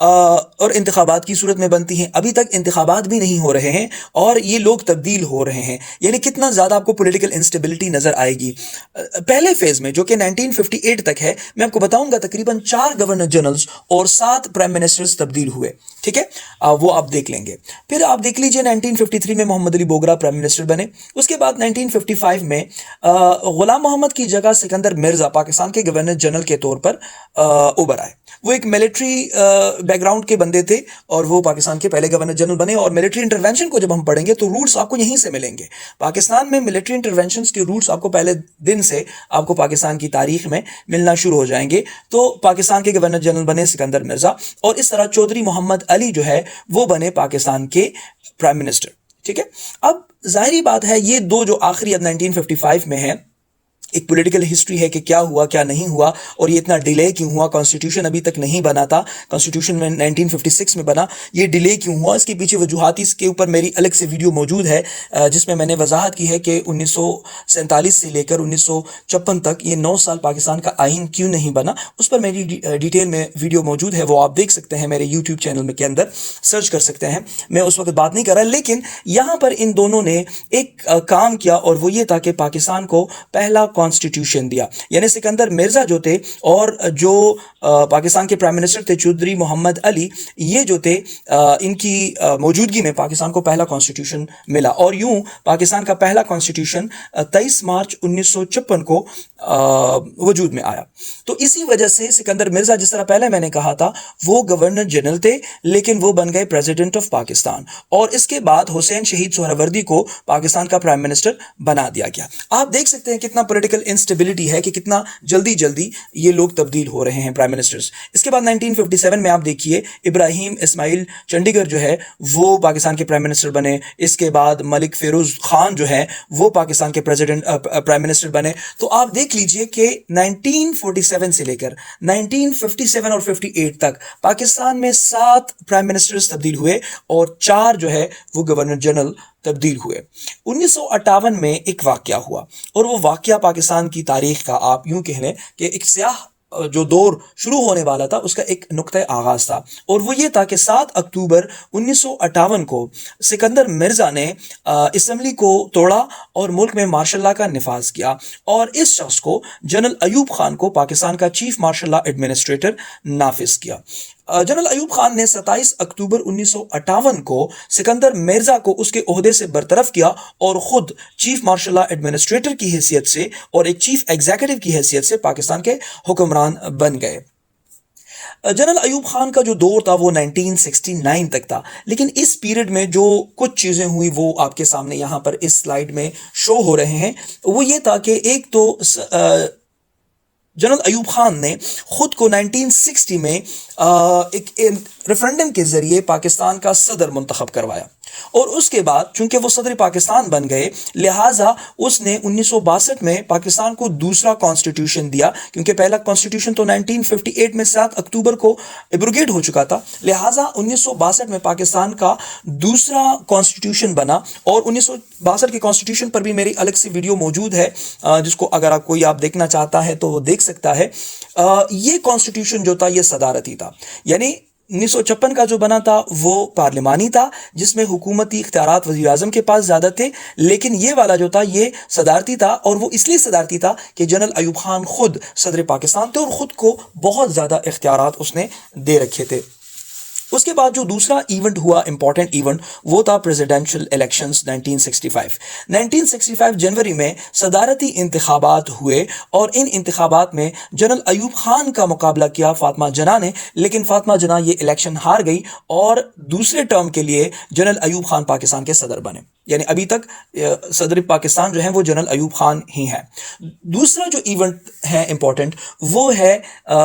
اور انتخابات کی صورت میں بنتی ہیں. ابھی تک انتخابات بھی نہیں ہو رہے ہیں اور یہ لوگ تبدیل ہو رہے ہیں. یعنی کتنا زیادہ آپ کو پولیٹیکل انسٹیبلٹی نظر آئے گی. پہلے فیز میں جو کہ 1958 تک ہے، میں آپ کو بتاؤں گا تقریباً 4 گورنر جنرلز اور 7 پرائم منسٹرز تبدیل ہوئے. ٹھیک ہے، وہ آپ دیکھ لیں گے. پھر آپ دیکھ لیجئے 1953 میں محمد علی بوگرا پرائم منسٹر بنے. اس کے بعد 1955 میں غلام محمد کی جگہ سکندر مرزا پاکستان کے گورنر جنرل کے طور پر ابھر آئے. وہ ایک ملٹری بیک گراؤنڈ کے بندے تھے اور وہ پاکستان کے پہلے گورنر جنرل بنے. اور ملٹری انٹرونشن کو جب ہم پڑھیں گے تو روٹس آپ کو یہیں سے ملیں گے. پاکستان میں ملٹری انٹرونشنز کے روٹس آپ کو پہلے دن سے آپ کو پاکستان کی تاریخ میں ملنا شروع ہو جائیں گے. تو پاکستان کے گورنر جنرل بنے سکندر مرزا، اور اس طرح چودھری محمد علی جو ہے وہ بنے پاکستان کے پرائم منسٹر. ٹھیک ہے، اب ظاہری بات ہے یہ دو جو آخری اب 1955 میں ہے، ایک پولیٹیکل ہسٹری ہے کہ کیا ہوا کیا نہیں ہوا اور یہ اتنا ڈیلے کیوں ہوا. کانسٹیٹیوشن ابھی تک نہیں بنا تھا، کانسٹیٹیوشن میں 1956 میں بنا. یہ ڈیلے کیوں ہوا، اس کے پیچھے وجوہات، اس کے اوپر میری الگ سے ویڈیو موجود ہے جس میں نے وضاحت کی ہے کہ 1947 سے لے کر 1956 تک یہ 9 سال پاکستان کا آئین کیوں نہیں بنا. اس پر میری ڈیٹیل میں ویڈیو موجود ہے، وہ آپ دیکھ سکتے ہیں میرے یوٹیوب چینل میں کے اندر سرچ کر سکتے ہیں. میں اس وقت بات نہیں کر رہا، لیکن یہاں پر ان دونوں نے ایک کام کیا اور وہ یہ تھا کہ پاکستان کو پہلا کانسٹیٹیوشن دیا. یعنی سکندر مرزا جو تھے اور جو پاکستان کے پرائم منسٹر تھے چودھری محمد علی، یہ جو تھے ان کی موجودگی میں پاکستان کو پہلا کانسٹیٹیوشن ملا. اور یوں پاکستان کا پہلا کانسٹیٹیوشن 23 مارچ 1956 کو وجود میں آیا. تو اسی وجہ سے سکندر مرزا، جس طرح پہلے میں نے کہا تھا، وہ گورنر جنرل تھے لیکن وہ بن گئے پریزیڈنٹ آف پاکستان. اور اس کے بعد حسین شہید سہروردی کو پاکستان کا پرائم منسٹر بنا دیا گیا. آپ دیکھ سکتے ہیں کتنا پولیٹیکل انسٹیبلٹی ہے کہ کتنا جلدی یہ لوگ تبدیل ہو رہے ہیں پرائم منسٹرز. اس کے بعد 1957 میں آپ دیکھیے ابراہیم اسماعیل چنڈی گڑھ جو ہے وہ پاکستان کے پرائم منسٹر بنے. اس کے بعد ملک فیروز خان جو ہے وہ پاکستان کے پرائم منسٹر بنے. تو آپ دیکھ لیجئے کہ 1947 سے لے کر 1957 اور 58 تک پاکستان میں 7 پرائم منسٹرز تبدیل ہوئے اور 4 جو ہے وہ گورنر جنرل تبدیل ہوئے. 1958 میں ایک واقعہ ہوا اور وہ واقعہ پاکستان کی تاریخ کا آپ یوں کہہ لیں کہ ایک سیاہ جو دور شروع ہونے والا تھا اس کا ایک نقطہ آغاز تھا. اور وہ یہ تھا کہ 7 اکتوبر 1958 کو سکندر مرزا نے اسمبلی کو توڑا اور ملک میں مارشل لاء کا نفاذ کیا. اور اس شخص کو جنرل ایوب خان کو پاکستان کا چیف مارشل لاء ایڈمنسٹریٹر نافذ کیا. جنرل ایوب خان نے 27 اکتوبر 1958 کو سکندر مرزا کو اس کے عہدے سے برطرف کیا اور خود چیف مارشل لاء ایڈمنسٹریٹر کی حیثیت سے اور ایک چیف ایگزیکٹو کی حیثیت سے پاکستان کے حکمران بن گئے. جنرل ایوب خان کا جو دور تھا وہ 1969 تک تھا، لیکن اس پیریڈ میں جو کچھ چیزیں ہوئی وہ آپ کے سامنے یہاں پر اس سلائیڈ میں شو ہو رہے ہیں. وہ یہ تھا کہ ایک تو جنرل ایوب خان نے خود کو 1960 میں ایک ریفرنڈم کے ذریعے پاکستان کا صدر منتخب کروایا. اور اس کے بعد چونکہ وہ صدر پاکستان بن گئے لہٰذا اس نے 1962 میں پاکستان کو دوسرا کانسٹیٹیوشن دیا، کیونکہ پہلا کانسٹیٹیوشن تو 1958 میں 7 اکتوبر کو ایبروگیٹ ہو چکا تھا. لہٰذا 1962 میں پاکستان کا دوسرا کانسٹیٹیوشن بنا. اور 1962 کے کانسٹیٹیوشن پر بھی میری الگ سے ویڈیو موجود ہے جس کو اگر کوئی آپ دیکھنا چاہتا ہے تو وہ دیکھ سکتا ہے. یہ کانسٹیٹیوشن جو تھا یہ صدارتی تھا، یعنی 1956 کا جو بنا تھا وہ پارلیمانی تھا جس میں حکومتی اختیارات وزیر اعظم کے پاس زیادہ تھے، لیکن یہ والا جو تھا یہ صدارتی تھا. اور وہ اس لیے صدارتی تھا کہ جنرل ایوب خان خود صدر پاکستان تھے اور خود کو بہت زیادہ اختیارات اس نے دے رکھے تھے. اس کے بعد جو دوسرا ایونٹ ہوا، امپورٹنٹ ایونٹ، وہ تھا پریزیڈنشل الیکشنز 1965 جنوری میں صدارتی انتخابات ہوئے اور ان انتخابات میں جنرل ایوب خان کا مقابلہ کیا فاطمہ جناح نے، لیکن فاطمہ جناح یہ الیکشن ہار گئی اور دوسرے ٹرم کے لیے جنرل ایوب خان پاکستان کے صدر بنے. یعنی ابھی تک صدر پاکستان جو ہیں وہ جنرل ایوب خان ہی ہیں. دوسرا جو ایونٹ ہے امپورٹنٹ وہ ہے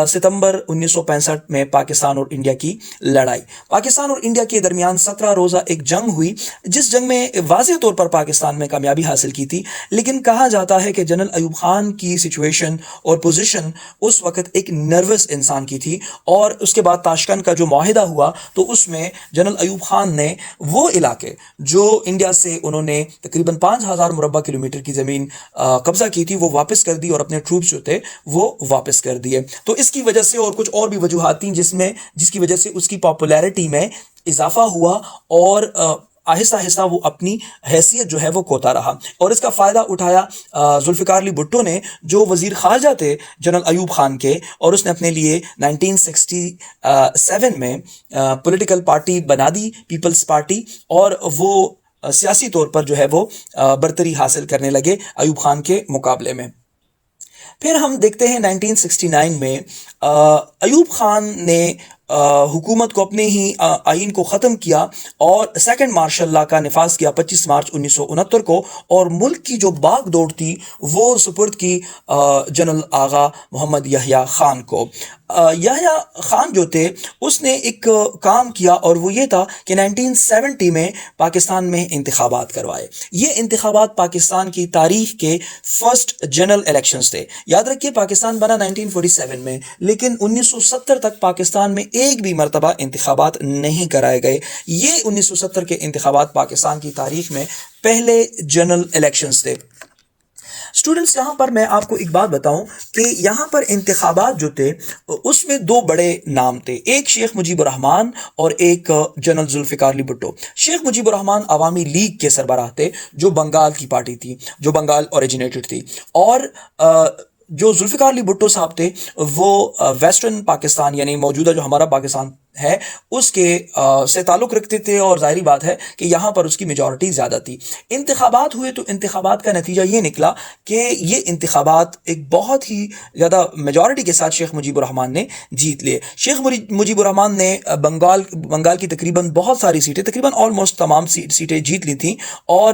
ستمبر 1965 میں پاکستان اور انڈیا کی لڑائی. پاکستان اور انڈیا کے درمیان 17 روزہ ایک جنگ ہوئی جس جنگ میں واضح طور پر پاکستان میں کامیابی حاصل کی تھی، لیکن کہا جاتا ہے کہ جنرل ایوب خان کی سچویشن اور پوزیشن اس وقت ایک نروس انسان کی تھی. اور اس کے بعد تاشکند کا جو معاہدہ ہوا تو اس میں جنرل ایوب خان نے وہ علاقے جو انڈیا سے سے انہوں نے تقریباً 5,000 مربع کلومیٹر کی زمین قبضہ کی تھی وہ واپس کر دی اور اپنے ٹروپس جو تھے وہ واپس کر دیے. تو اس کی وجہ سے اور کچھ اور بھی وجوہات تھیں جس کی وجہ سے اس کی پاپولیرٹی میں اضافہ ہوا اور آہستہ آہستہ وہ اپنی حیثیت جو ہے وہ کھوتا رہا. اور اس کا فائدہ اٹھایا ذوالفقار علی بھٹو نے جو وزیر خارجہ تھے جنرل ایوب خان کے, اور اس نے اپنے لیے 1967 میں پولیٹیکل پارٹی بنا دی, پیپلز پارٹی, اور وہ سیاسی طور پر جو ہے وہ برتری حاصل کرنے لگے ایوب خان کے مقابلے میں. پھر ہم دیکھتے ہیں 1969 میں ایوب خان نے حکومت کو اپنے ہی آئین کو ختم کیا اور سیکنڈ مارشل لا کا نفاذ کیا 25 مارچ 1969 کو, اور ملک کی جو باغ دوڑ تھی وہ سپرد کی جنرل آغا محمد یحییٰ خان کو. یحییٰ خان جو تھے اس نے ایک کام کیا اور وہ یہ تھا کہ 1970 میں پاکستان میں انتخابات کروائے. یہ انتخابات پاکستان کی تاریخ کے فرسٹ جنرل الیکشنز تھے. یاد رکھیے پاکستان بنا 1947 میں, لیکن 1970 تک پاکستان میں ایک بھی مرتبہ انتخابات نہیں کرائے گئے. یہ 1970 کے انتخابات پاکستان کی تاریخ میں پہلے جنرل الیکشنز تھے. اسٹوڈنٹس, یہاں پر میں آپ کو ایک بات بتاؤں کہ یہاں پر انتخابات جو تھے اس میں دو بڑے نام تھے, ایک شیخ مجیب الرحمان اور ایک جنرل ذوالفقار علی بھٹو. شیخ مجیب الرحمان عوامی لیگ کے سربراہ تھے جو بنگال کی پارٹی تھی, جو بنگال اوریجنیٹڈ تھی, اور جو ذوالفقار علی بھٹو صاحب تھے وہ ویسٹرن پاکستان یعنی موجودہ جو ہمارا پاکستان ہے اس کے سے تعلق رکھتے تھے, اور ظاہری بات ہے کہ یہاں پر اس کی میجورٹی زیادہ تھی. انتخابات ہوئے تو انتخابات کا نتیجہ یہ نکلا کہ یہ انتخابات ایک بہت ہی زیادہ میجورٹی کے ساتھ شیخ مجیب الرحمان نے جیت لیے. شیخ مجیب الرحمان نے بنگال کی تقریباً بہت ساری سیٹیں, تقریباً آلموسٹ تمام سیٹیں جیت لی تھیں, اور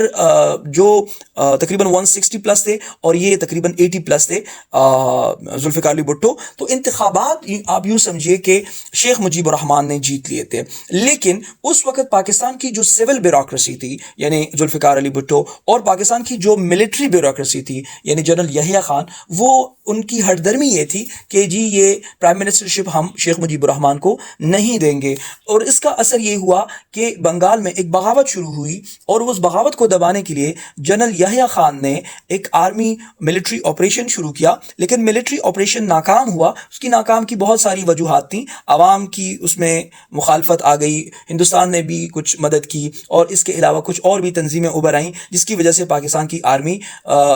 جو تقریباً 160 پلس تھے اور یہ تقریباً 80 پلس تھے ذوالفقار علی بھٹو. تو انتخابات آپ یوں سمجھیے کہ شیخ مجیب الرحمان نے جیت لیے تھے. لیکن اس وقت پاکستان کی جو سول بیوروکریسی تھی یعنی ذوالفقار علی بھٹو, اور پاکستان کی جو ملٹری بیوروکریسی تھی یعنی جنرل یحییٰ خان, وہ ان کی ہٹ درمی یہ تھی کہ جی یہ پرائم منسٹرشپ ہم شیخ مجیب الرحمان کو نہیں دیں گے. اور اس کا اثر یہ ہوا کہ بنگال میں ایک بغاوت شروع ہوئی, اور اس بغاوت کو دبانے کے لیے جنرل یحییٰ خان نے ایک آرمی ملٹری آپریشن شروع کیا. لیکن ملٹری آپریشن ناکام ہوا. اس کی ناکام کی بہت ساری وجوہات تھیں. عوام کی اس میں مخالفت آ گئی, ہندوستان نے بھی کچھ مدد کی, اور اس کے علاوہ کچھ اور بھی تنظیمیں ابھر آئیں جس کی وجہ سے پاکستان کی آرمی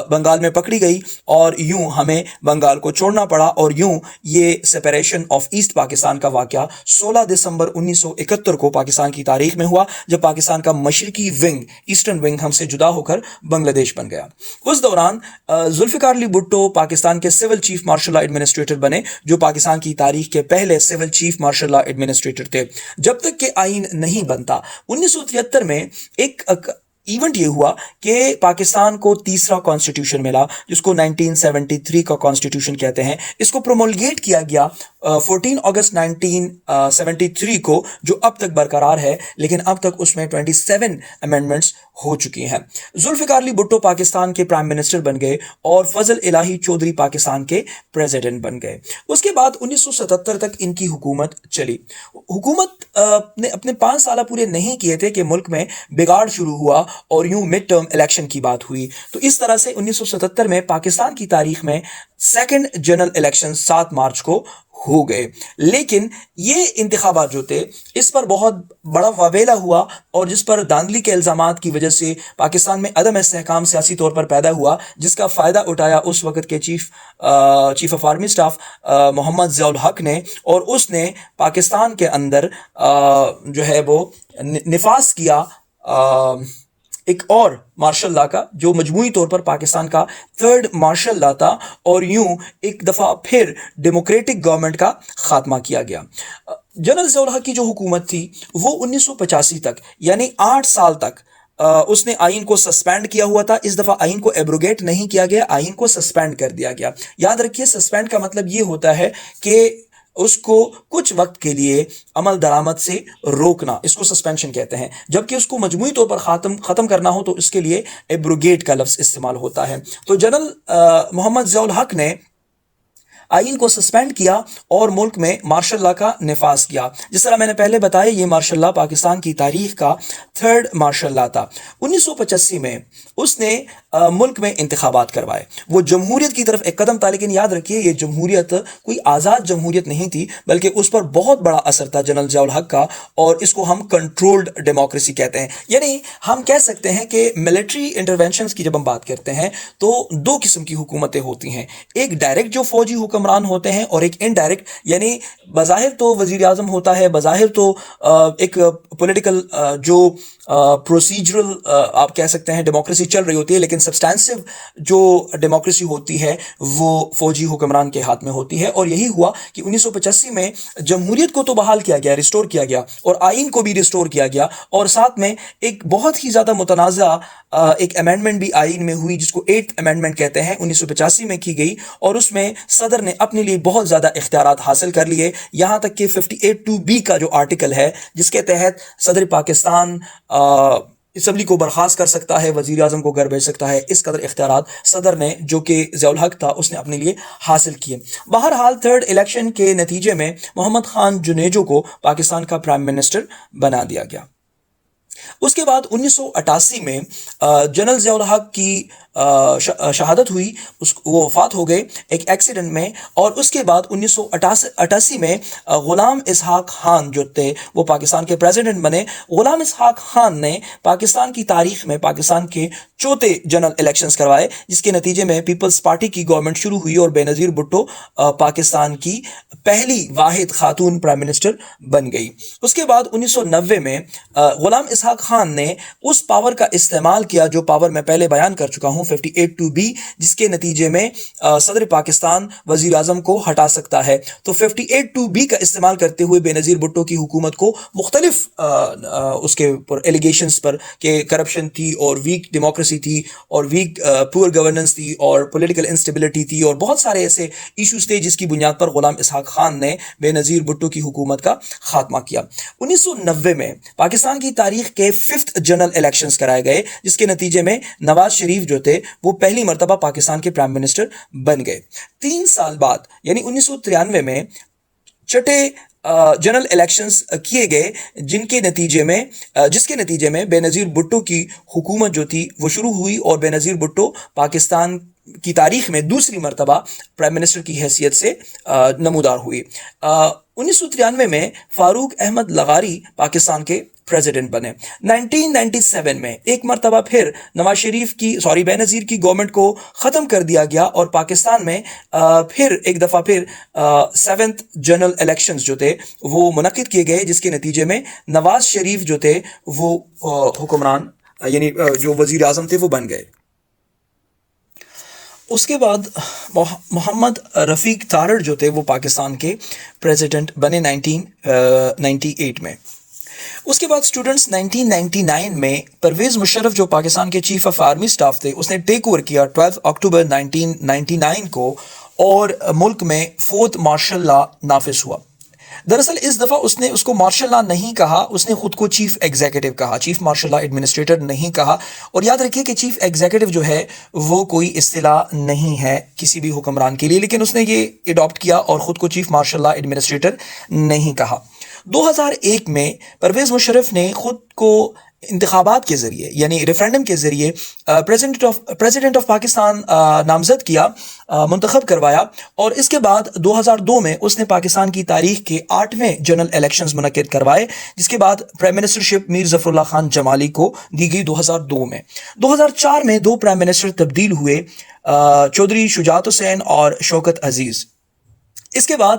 بنگال میں پکڑی گئی, اور یوں ہمیں بنگال کو چھوڑنا پڑا. اور یوں یہ سپریشن آف ایسٹ پاکستان کا واقعہ 16 دسمبر 1971 کو پاکستان کی تاریخ میں ہوا, جب پاکستان کا مشرقی ونگ ایسٹرن ونگ ہم سے جدا ہو کر بنگلہ دیش بن گیا. اس دوران ذوالفقار علی بھٹو پاکستان کے civil chief martial law administrator بنے, جو پاکستان کی تاریخ کے پہلے civil chief martial law administrator تھے. جب تک کہ آئین نہیں بنتا 1973 میں ایک ایونٹ یہ ہوا کہ پاکستان کو تیسرا کانسٹیٹیوشن ملا, جس کو 1973 کا کانسٹیٹیوشن کہتے ہیں. اس کو پرومولگیٹ کیا گیا 14 اگست 1973 کو, جو اب تک برقرار ہے, لیکن اب تک اس میں 27 امینڈمنٹس ہو چکی ہیں. ذوالفقار علی بھٹو پاکستان کے پرائم منسٹر بن گئے, اور فضل الہی چودھری پاکستان کے پریزیڈنٹ بن گئے. اس کے بعد 1977 تک ان کی حکومت چلی. حکومت نے اپنے 5 سالہ پورے نہیں کیے تھے کہ ملک میں بگاڑ شروع ہوا, اور یوں مڈ ٹرم الیکشن کی بات ہوئی. تو اس طرح سے 1977 میں پاکستان کی تاریخ میں سیکنڈ جنرل الیکشن 7 مارچ کو ہو گئے. لیکن یہ انتخابات جو تھے اس پر بہت بڑا واویلا ہوا, اور جس پر دھاندلی کے الزامات کی وجہ سے پاکستان میں عدم استحکام سیاسی طور پر پیدا ہوا, جس کا فائدہ اٹھایا اس وقت کے چیف آف آرمی اسٹاف محمد ضیاء الحق نے, اور اس نے پاکستان کے اندر جو ہے وہ نفاذ کیا ایک اور مارشل لا کا, جو مجموعی طور پر پاکستان کا تھرڈ مارشل لا تھا, اور یوں ایک دفعہ پھر ڈیموکریٹک گورنمنٹ کا خاتمہ کیا گیا. جنرل ضیاء الحق کی جو حکومت تھی وہ 1985 تک یعنی 8 سال تک اس نے آئین کو سسپینڈ کیا ہوا تھا. اس دفعہ آئین کو ایبروگیٹ نہیں کیا گیا, آئین کو سسپینڈ کر دیا گیا. یاد رکھیے سسپینڈ کا مطلب یہ ہوتا ہے کہ اس کو کچھ وقت کے لیے عمل درآمد سے روکنا, اس کو سسپینشن کہتے ہیں. جبکہ اس کو مجموعی طور پر ختم کرنا ہو تو اس کے لیے ایبروگیٹ کا لفظ استعمال ہوتا ہے. تو جنرل محمد ضیاء الحق نے آئین کو سسپینڈ کیا اور ملک میں مارشل لا کا نفاذ کیا. جس طرح میں نے پہلے بتایا یہ مارشل لا پاکستان کی تاریخ کا 3rd مارشل لا تھا. 1985 میں اس نے ملک میں انتخابات کروائے. وہ جمہوریت کی طرف ایک قدم تھا, لیکن یاد رکھیے یہ جمہوریت کوئی آزاد جمہوریت نہیں تھی, بلکہ اس پر بہت بڑا اثر تھا جنرل ضیاء الحق کا, اور اس کو ہم کنٹرولڈ ڈیموکریسی کہتے ہیں. یعنی ہم کہہ سکتے ہیں کہ ملٹری انٹرونشنز کی جب ہم بات کرتے ہیں تو 2 قسم کی حکومتیں ہوتی ہیں. ایک ڈائریکٹ جو فوجی حکمران ہوتے ہیں, اور ایک انڈائریکٹ, یعنی بظاہر تو وزیر اعظم ہوتا ہے, بظاہر تو ایک پولیٹیکل جو پروسیجرل آپ کہہ سکتے ہیں ڈیموکریسی چل رہی ہوتی ہے, لیکن سبسٹانسو جو ڈیموکریسی ہوتی ہے وہ فوجی حکمران کے ہاتھ میں ہوتی ہے. اور یہی ہوا کہ 1985 میں جمہوریت کو تو بحال کیا گیا, ریسٹور کیا گیا, اور آئین کو بھی ریسٹور کیا گیا, اور ساتھ میں ایک بہت ہی زیادہ متنازع ایک امینڈمنٹ بھی آئین میں ہوئی جس کو 8th امینڈمنٹ کہتے ہیں, 1985 میں کی گئی, اور اس میں صدر نے اپنے لیے بہت زیادہ اختیارات حاصل کر لیے. یہاں تک کہ 58(2)B کا جو آرٹیکل ہے جس کے تحت صدر پاکستان اسمبلی کو برخاست کر سکتا ہے, وزیر اعظم کو گھر بھیج سکتا ہے, اس قدر اختیارات صدر نے, جو کہ ضیاء الحق تھا, اس نے اپنے لیے حاصل کیے. بہرحال 3rd الیکشن کے نتیجے میں محمد خان جنیجو کو پاکستان کا پرائم منسٹر بنا دیا گیا. اس کے بعد 1988 میں جنرل ضیاء الحق کی شہادت ہوئی, وہ وفات ہو گئے ایک ایکسیڈنٹ میں. اور اس کے بعد 1988 میں غلام اسحاق خان جو تھے وہ پاکستان کے پریزیڈنٹ بنے. غلام اسحاق خان نے پاکستان کی تاریخ میں پاکستان کے 4تھے جنرل الیکشنز کروائے, جس کے نتیجے میں پیپلز پارٹی کی گورنمنٹ شروع ہوئی اور بے نظیر بھٹو پاکستان کی پہلی واحد خاتون پرائم منسٹر بن گئی. اس کے بعد 1990 میں غلام اسحاق خان نے اس پاور کا استعمال کیا جو پاور میں پہلے بیان کر چکا ہوں, 58(2)B, جس کے نتیجے میں صدر پاکستان وزیر اعظم کو ہٹا سکتا ہے. تو 58(2)B کا استعمال کرتے ہوئے بے نظیر بھٹو کی حکومت کو مختلف اس کے پر ایلیگیشنز پر کہ کرپشن تھی اور ویک ڈیموکریسی تھی اور ویک پور گورننس تھی اور پولیٹیکل انسٹیبلٹی تھی اور بہت سارے ایسے ایشوز تھے جس کی بنیاد پر غلام اسحاق خان نے بے نظیر بھٹو کی حکومت کا خاتمہ کیا. 1990 میں پاکستان کی تاریخ کے 5th جنرل الیکشنز کرائے گئے, جس کے نتیجے میں نواز شریف جو تھے وہ پہلی مرتبہ پاکستان کے پرائم منسٹر بن گئے. 3 سال بعد یعنی 1993 میں چھٹے جنرل الیکشنز کیے گئے, جس کے نتیجے میں بے نظیر بھٹو کی حکومت جو تھی وہ شروع ہوئی, اور بے نظیر بھٹو پاکستان کی تاریخ میں دوسری مرتبہ پرائم منسٹر کی حیثیت سے نمودار ہوئی. 1993 میں فاروق احمد لغاری پاکستان کے پریزیڈنٹ بنے. 1997 میں ایک مرتبہ پھر بے نظیر کی گورنمنٹ کو ختم کر دیا گیا, اور پاکستان میں پھر ایک دفعہ پھر 7th جنرل الیکشنز جو تھے وہ منعقد کیے گئے, جس کے نتیجے میں نواز شریف جو تھے وہ حکمران یعنی جو وزیر اعظم تھے وہ بن گئے. اس کے بعد محمد رفیق تارڑ جو تھے وہ پاکستان کے پریزیڈنٹ بنے 1998 میں. اس کے بعد اسٹوڈنٹس 1999 میں پرویز مشرف جو پاکستان کے چیف آف آرمی سٹاف تھے اس نے ٹیک اوور کیا 12 اکتوبر 1999 کو, اور ملک میں 4th مارشل لا نافذ ہوا. دراصل اس دفعہ اس نے اس کو مارشل لا نہیں کہا, اس نے خود کو چیف ایگزیکٹو کہا, چیف مارشل لا ایڈمنسٹریٹر نہیں کہا. اور یاد رکھیے کہ چیف ایگزیکٹو جو ہے وہ کوئی اصطلاح نہیں ہے کسی بھی حکمران کے لیے, لیکن اس نے یہ اڈاپٹ کیا اور خود کو چیف مارشل لا ایڈمنسٹریٹر نہیں کہا. 2001 میں پرویز مشرف نے خود کو انتخابات کے ذریعے یعنی ریفرینڈم کے ذریعے پریزیڈنٹ آف پاکستان نامزد کیا, منتخب کروایا, اور اس کے بعد 2002 میں اس نے پاکستان کی تاریخ کے 8ویں جنرل الیکشنز منعقد کروائے, جس کے بعد پرائم منسٹرشپ میر ظفر اللہ خان جمالی کو دی گئی 2002 میں. 2004 میں 2 پرائم منسٹر تبدیل ہوئے, چودھری شجاعت حسین اور شوکت عزیز. اس کے بعد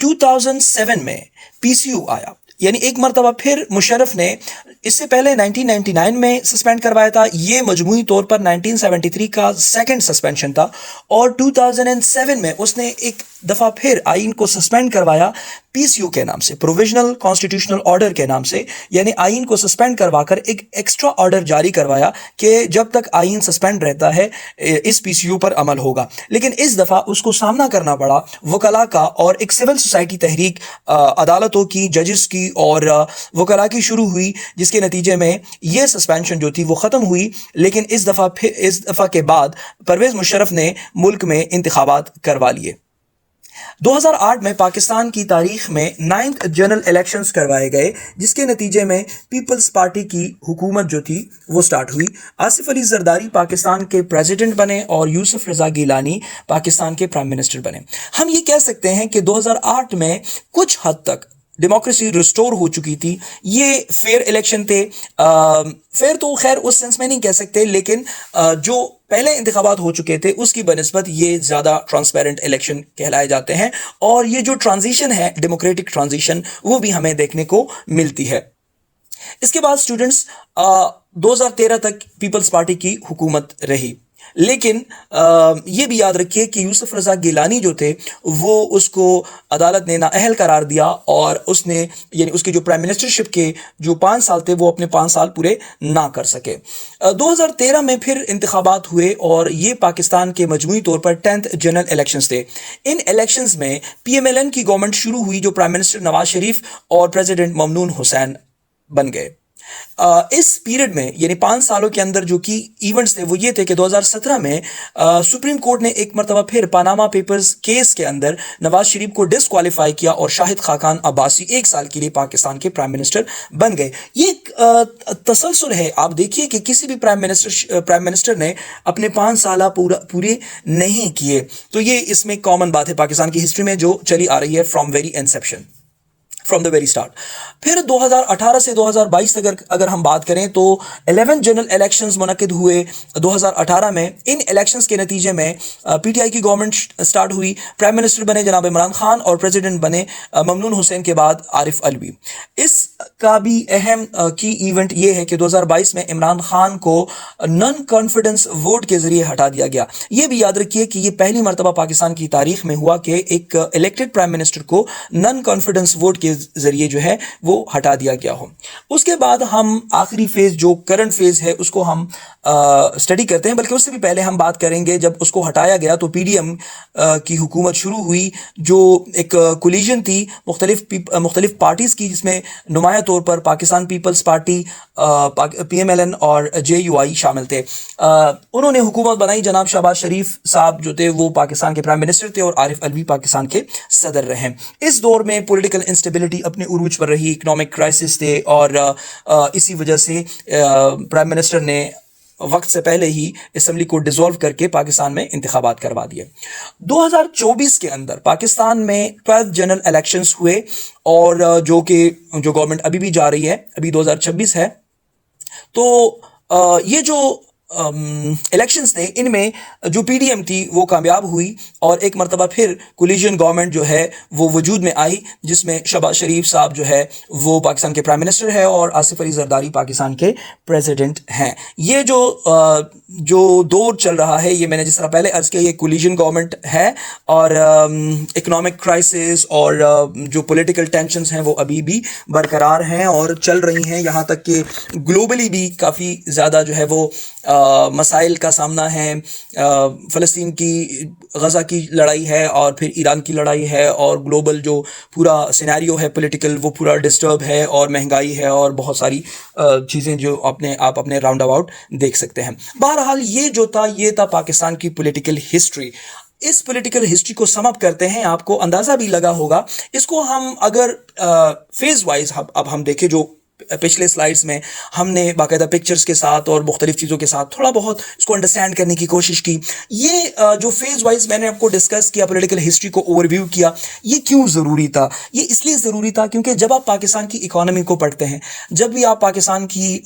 2007 میں PCU آیا, یعنی ایک مرتبہ پھر مشرف نے اس سے پہلے 1999 میں سسپینڈ کروایا تھا, یہ مجموعی طور پر 1973 کا 2nd سسپینشن تھا, اور 2007 میں اس نے ایک دفعہ پھر آئین کو سسپینڈ کروایا PCU کے نام سے, پروویژنل کانسٹیٹیوشنل آرڈر کے نام سے, یعنی آئین کو سسپینڈ کروا کر ایک ایکسٹرا آرڈر جاری کروایا کہ جب تک آئین سسپینڈ رہتا ہے اس PCU پر عمل ہوگا. لیکن اس دفعہ اس کو سامنا کرنا پڑا وکلاء کا اور ایک سول سوسائٹی تحریک, عدالتوں کی, ججز کی اور وکلاء کی شروع ہوئی, جس کے نتیجے میں یہ سسپینشن جو تھی وہ ختم ہوئی. لیکن اس دفعہ کے بعد پرویز مشرف نے ملک میں انتخابات کروا لیے. 2008 میں پاکستان کی تاریخ میں 9th جنرل الیکشنز کروائے گئے، جس کے نتیجے میں پیپلز پارٹی کی حکومت جو تھی وہ سٹارٹ ہوئی۔ آصف علی زرداری پاکستان کے پریزیڈنٹ بنے اور یوسف رضا گیلانی پاکستان کے پرائم منسٹر بنے۔ ہم یہ کہہ سکتے ہیں کہ 2008 میں کچھ حد تک ڈیموکریسی ریسٹور ہو چکی تھی۔ یہ فیئر الیکشن تھے، فیئر تو خیر اس سینس میں نہیں کہہ سکتے، لیکن جو پہلے انتخابات ہو چکے تھے اس کی بنسبت یہ زیادہ ٹرانسپیرنٹ الیکشن کہلائے جاتے ہیں، اور یہ جو ٹرانزیشن ہے ڈیموکریٹک ٹرانزیشن وہ بھی ہمیں دیکھنے کو ملتی ہے۔ اس کے بعد اسٹوڈنٹس 2013 تک پیپلز پارٹی کی حکومت رہی، لیکن یہ بھی یاد رکھیے کہ یوسف رضا گیلانی جو تھے وہ اس کو عدالت نے نااہل قرار دیا، اور اس نے یعنی اس کے جو پرائم منسٹرشپ کے جو 5 سال تھے وہ اپنے 5 سال پورے نہ کر سکے۔ 2013 میں پھر انتخابات ہوئے، اور یہ پاکستان کے مجموعی طور پر 10th جنرل الیکشنز تھے۔ ان الیکشنز میں پی ایم ایل این کی گورنمنٹ شروع ہوئی، جو پرائم منسٹر نواز شریف اور پریزیڈنٹ ممنون حسین بن گئے۔ اس پیریڈ میں یعنی 5 سالوں کے اندر جو کی ایونٹس تھے وہ یہ تھے کہ 2017 میں سپریم کورٹ نے ایک مرتبہ پھر پاناما پیپرز کیس کے اندر نواز شریف کو ڈسکوالیفائی کیا، اور شاہد خاقان عباسی 1 سال کے لیے پاکستان کے پرائم منسٹر بن گئے۔ یہ ایک تسلسل ہے، آپ دیکھیے کہ کسی بھی پرائم منسٹر نے اپنے 5 سالہ پورے نہیں کیے، تو یہ اس میں کامن بات ہے پاکستان کی ہسٹری میں جو چلی آ رہی ہے فرام دا ویری اسٹارٹ۔ پھر 2018 سے 2022 تک اگر ہم بات کریں تو 11 جنرل الیکشنز منعقد ہوئے 2018 میں۔ ان الیکشنز کے نتیجے میں پی ٹی آئی کی گورنمنٹ سٹارٹ ہوئی، پرائم منسٹر بنے جناب عمران خان، اور پریزیڈنٹ بنے ممنون حسین کے بعد عارف علوی۔ اس کا بھی اہم کی ایونٹ یہ ہے کہ 2022 میں عمران خان کو نن کانفیڈنس ووٹ کے ذریعے ہٹا دیا گیا۔ یہ بھی یاد رکھیے کہ یہ پہلی مرتبہ پاکستان کی تاریخ میں ہوا کہ ایک الیکٹڈ پرائم منسٹر کو نن کانفیڈنس ووٹ کے ذریعے جو ہے وہ ہٹا دیا گیا ہو۔ اس کے بعد ہم آخری فیز جو کرنٹ فیز ہے اس کو ہم اسٹڈی کرتے ہیں، بلکہ اس سے بھی پہلے ہم بات کریں گے جب اس کو ہٹایا گیا تو پی ڈی ایم کی حکومت شروع ہوئی، جو ایک کولیجن تھی مختلف پارٹیز کی، جس میں نمایاں طور پر Pakistan peoples party, P M L N اور جے یو آئی شامل تھے۔ انہوں نے حکومت بنائی، جناب شہباز شریف صاحب جو تھے وہ پاکستان کے پرائم منسٹر تھے، اور عارف علوی پاکستان کے صدر رہے۔ اس دور میں پولیٹیکل انسٹیبلٹی اپنے عروج پر رہی، اکنامک کرائسس تھے، اور اسی وجہ سے پرائم منسٹر نے وقت سے پہلے ہی اسمبلی کو ڈیزولو کر کے پاکستان میں انتخابات کروا دیے۔ 2024 کے اندر پاکستان میں 12 جنرل الیکشنز ہوئے، اور جو گورنمنٹ ابھی بھی جا رہی ہے، ابھی 2026 ہے۔ تو یہ جو الیکشنز تھے ان میں جو پی ڈی ایم تھی وہ کامیاب ہوئی، اور ایک مرتبہ پھر کولیجن گورنمنٹ جو ہے وہ وجود میں آئی، جس میں شہباز شریف صاحب جو ہے وہ پاکستان کے پرائم منسٹر ہے، اور آصف علی زرداری پاکستان کے پریزیڈنٹ ہیں۔ یہ جو دور چل رہا ہے، یہ میں نے جس طرح پہلے عرض کیا، یہ کولیجن گورنمنٹ ہے، اور اکنامک کرائسس اور جو پولیٹیکل ٹینشنز ہیں وہ ابھی بھی برقرار ہیں اور چل رہی ہیں، یہاں تک کہ گلوبلی بھی کافی زیادہ جو ہے وہ مسائل کا سامنا ہے۔ فلسطین کی غزہ کی لڑائی ہے، اور پھر ایران کی لڑائی ہے، اور گلوبل جو پورا سینیریو ہے پولیٹیکل وہ پورا ڈسٹرب ہے، اور مہنگائی ہے، اور بہت ساری چیزیں جو آپ اپنے راؤنڈ اباؤٹ دیکھ سکتے ہیں۔ بہرحال یہ تھا پاکستان کی پولیٹیکل ہسٹری۔ اس پولیٹیکل ہسٹری کو سم اپ کرتے ہیں، آپ کو اندازہ بھی لگا ہوگا۔ اس کو ہم اگر فیز وائز اب ہم دیکھیں، جو پچھلے سلائیڈز میں ہم نے باقاعدہ پکچرز کے ساتھ اور مختلف چیزوں کے ساتھ تھوڑا بہت اس کو انڈرسٹینڈ کرنے کی کوشش کی۔ یہ جو فیز وائز میں نے آپ کو ڈسکس کیا، پولیٹیکل ہسٹری کو اوور ویو کیا، یہ کیوں ضروری تھا؟ یہ اس لیے ضروری تھا کیونکہ جب آپ پاکستان کی اکانومی کو پڑھتے ہیں، جب بھی آپ پاکستان کی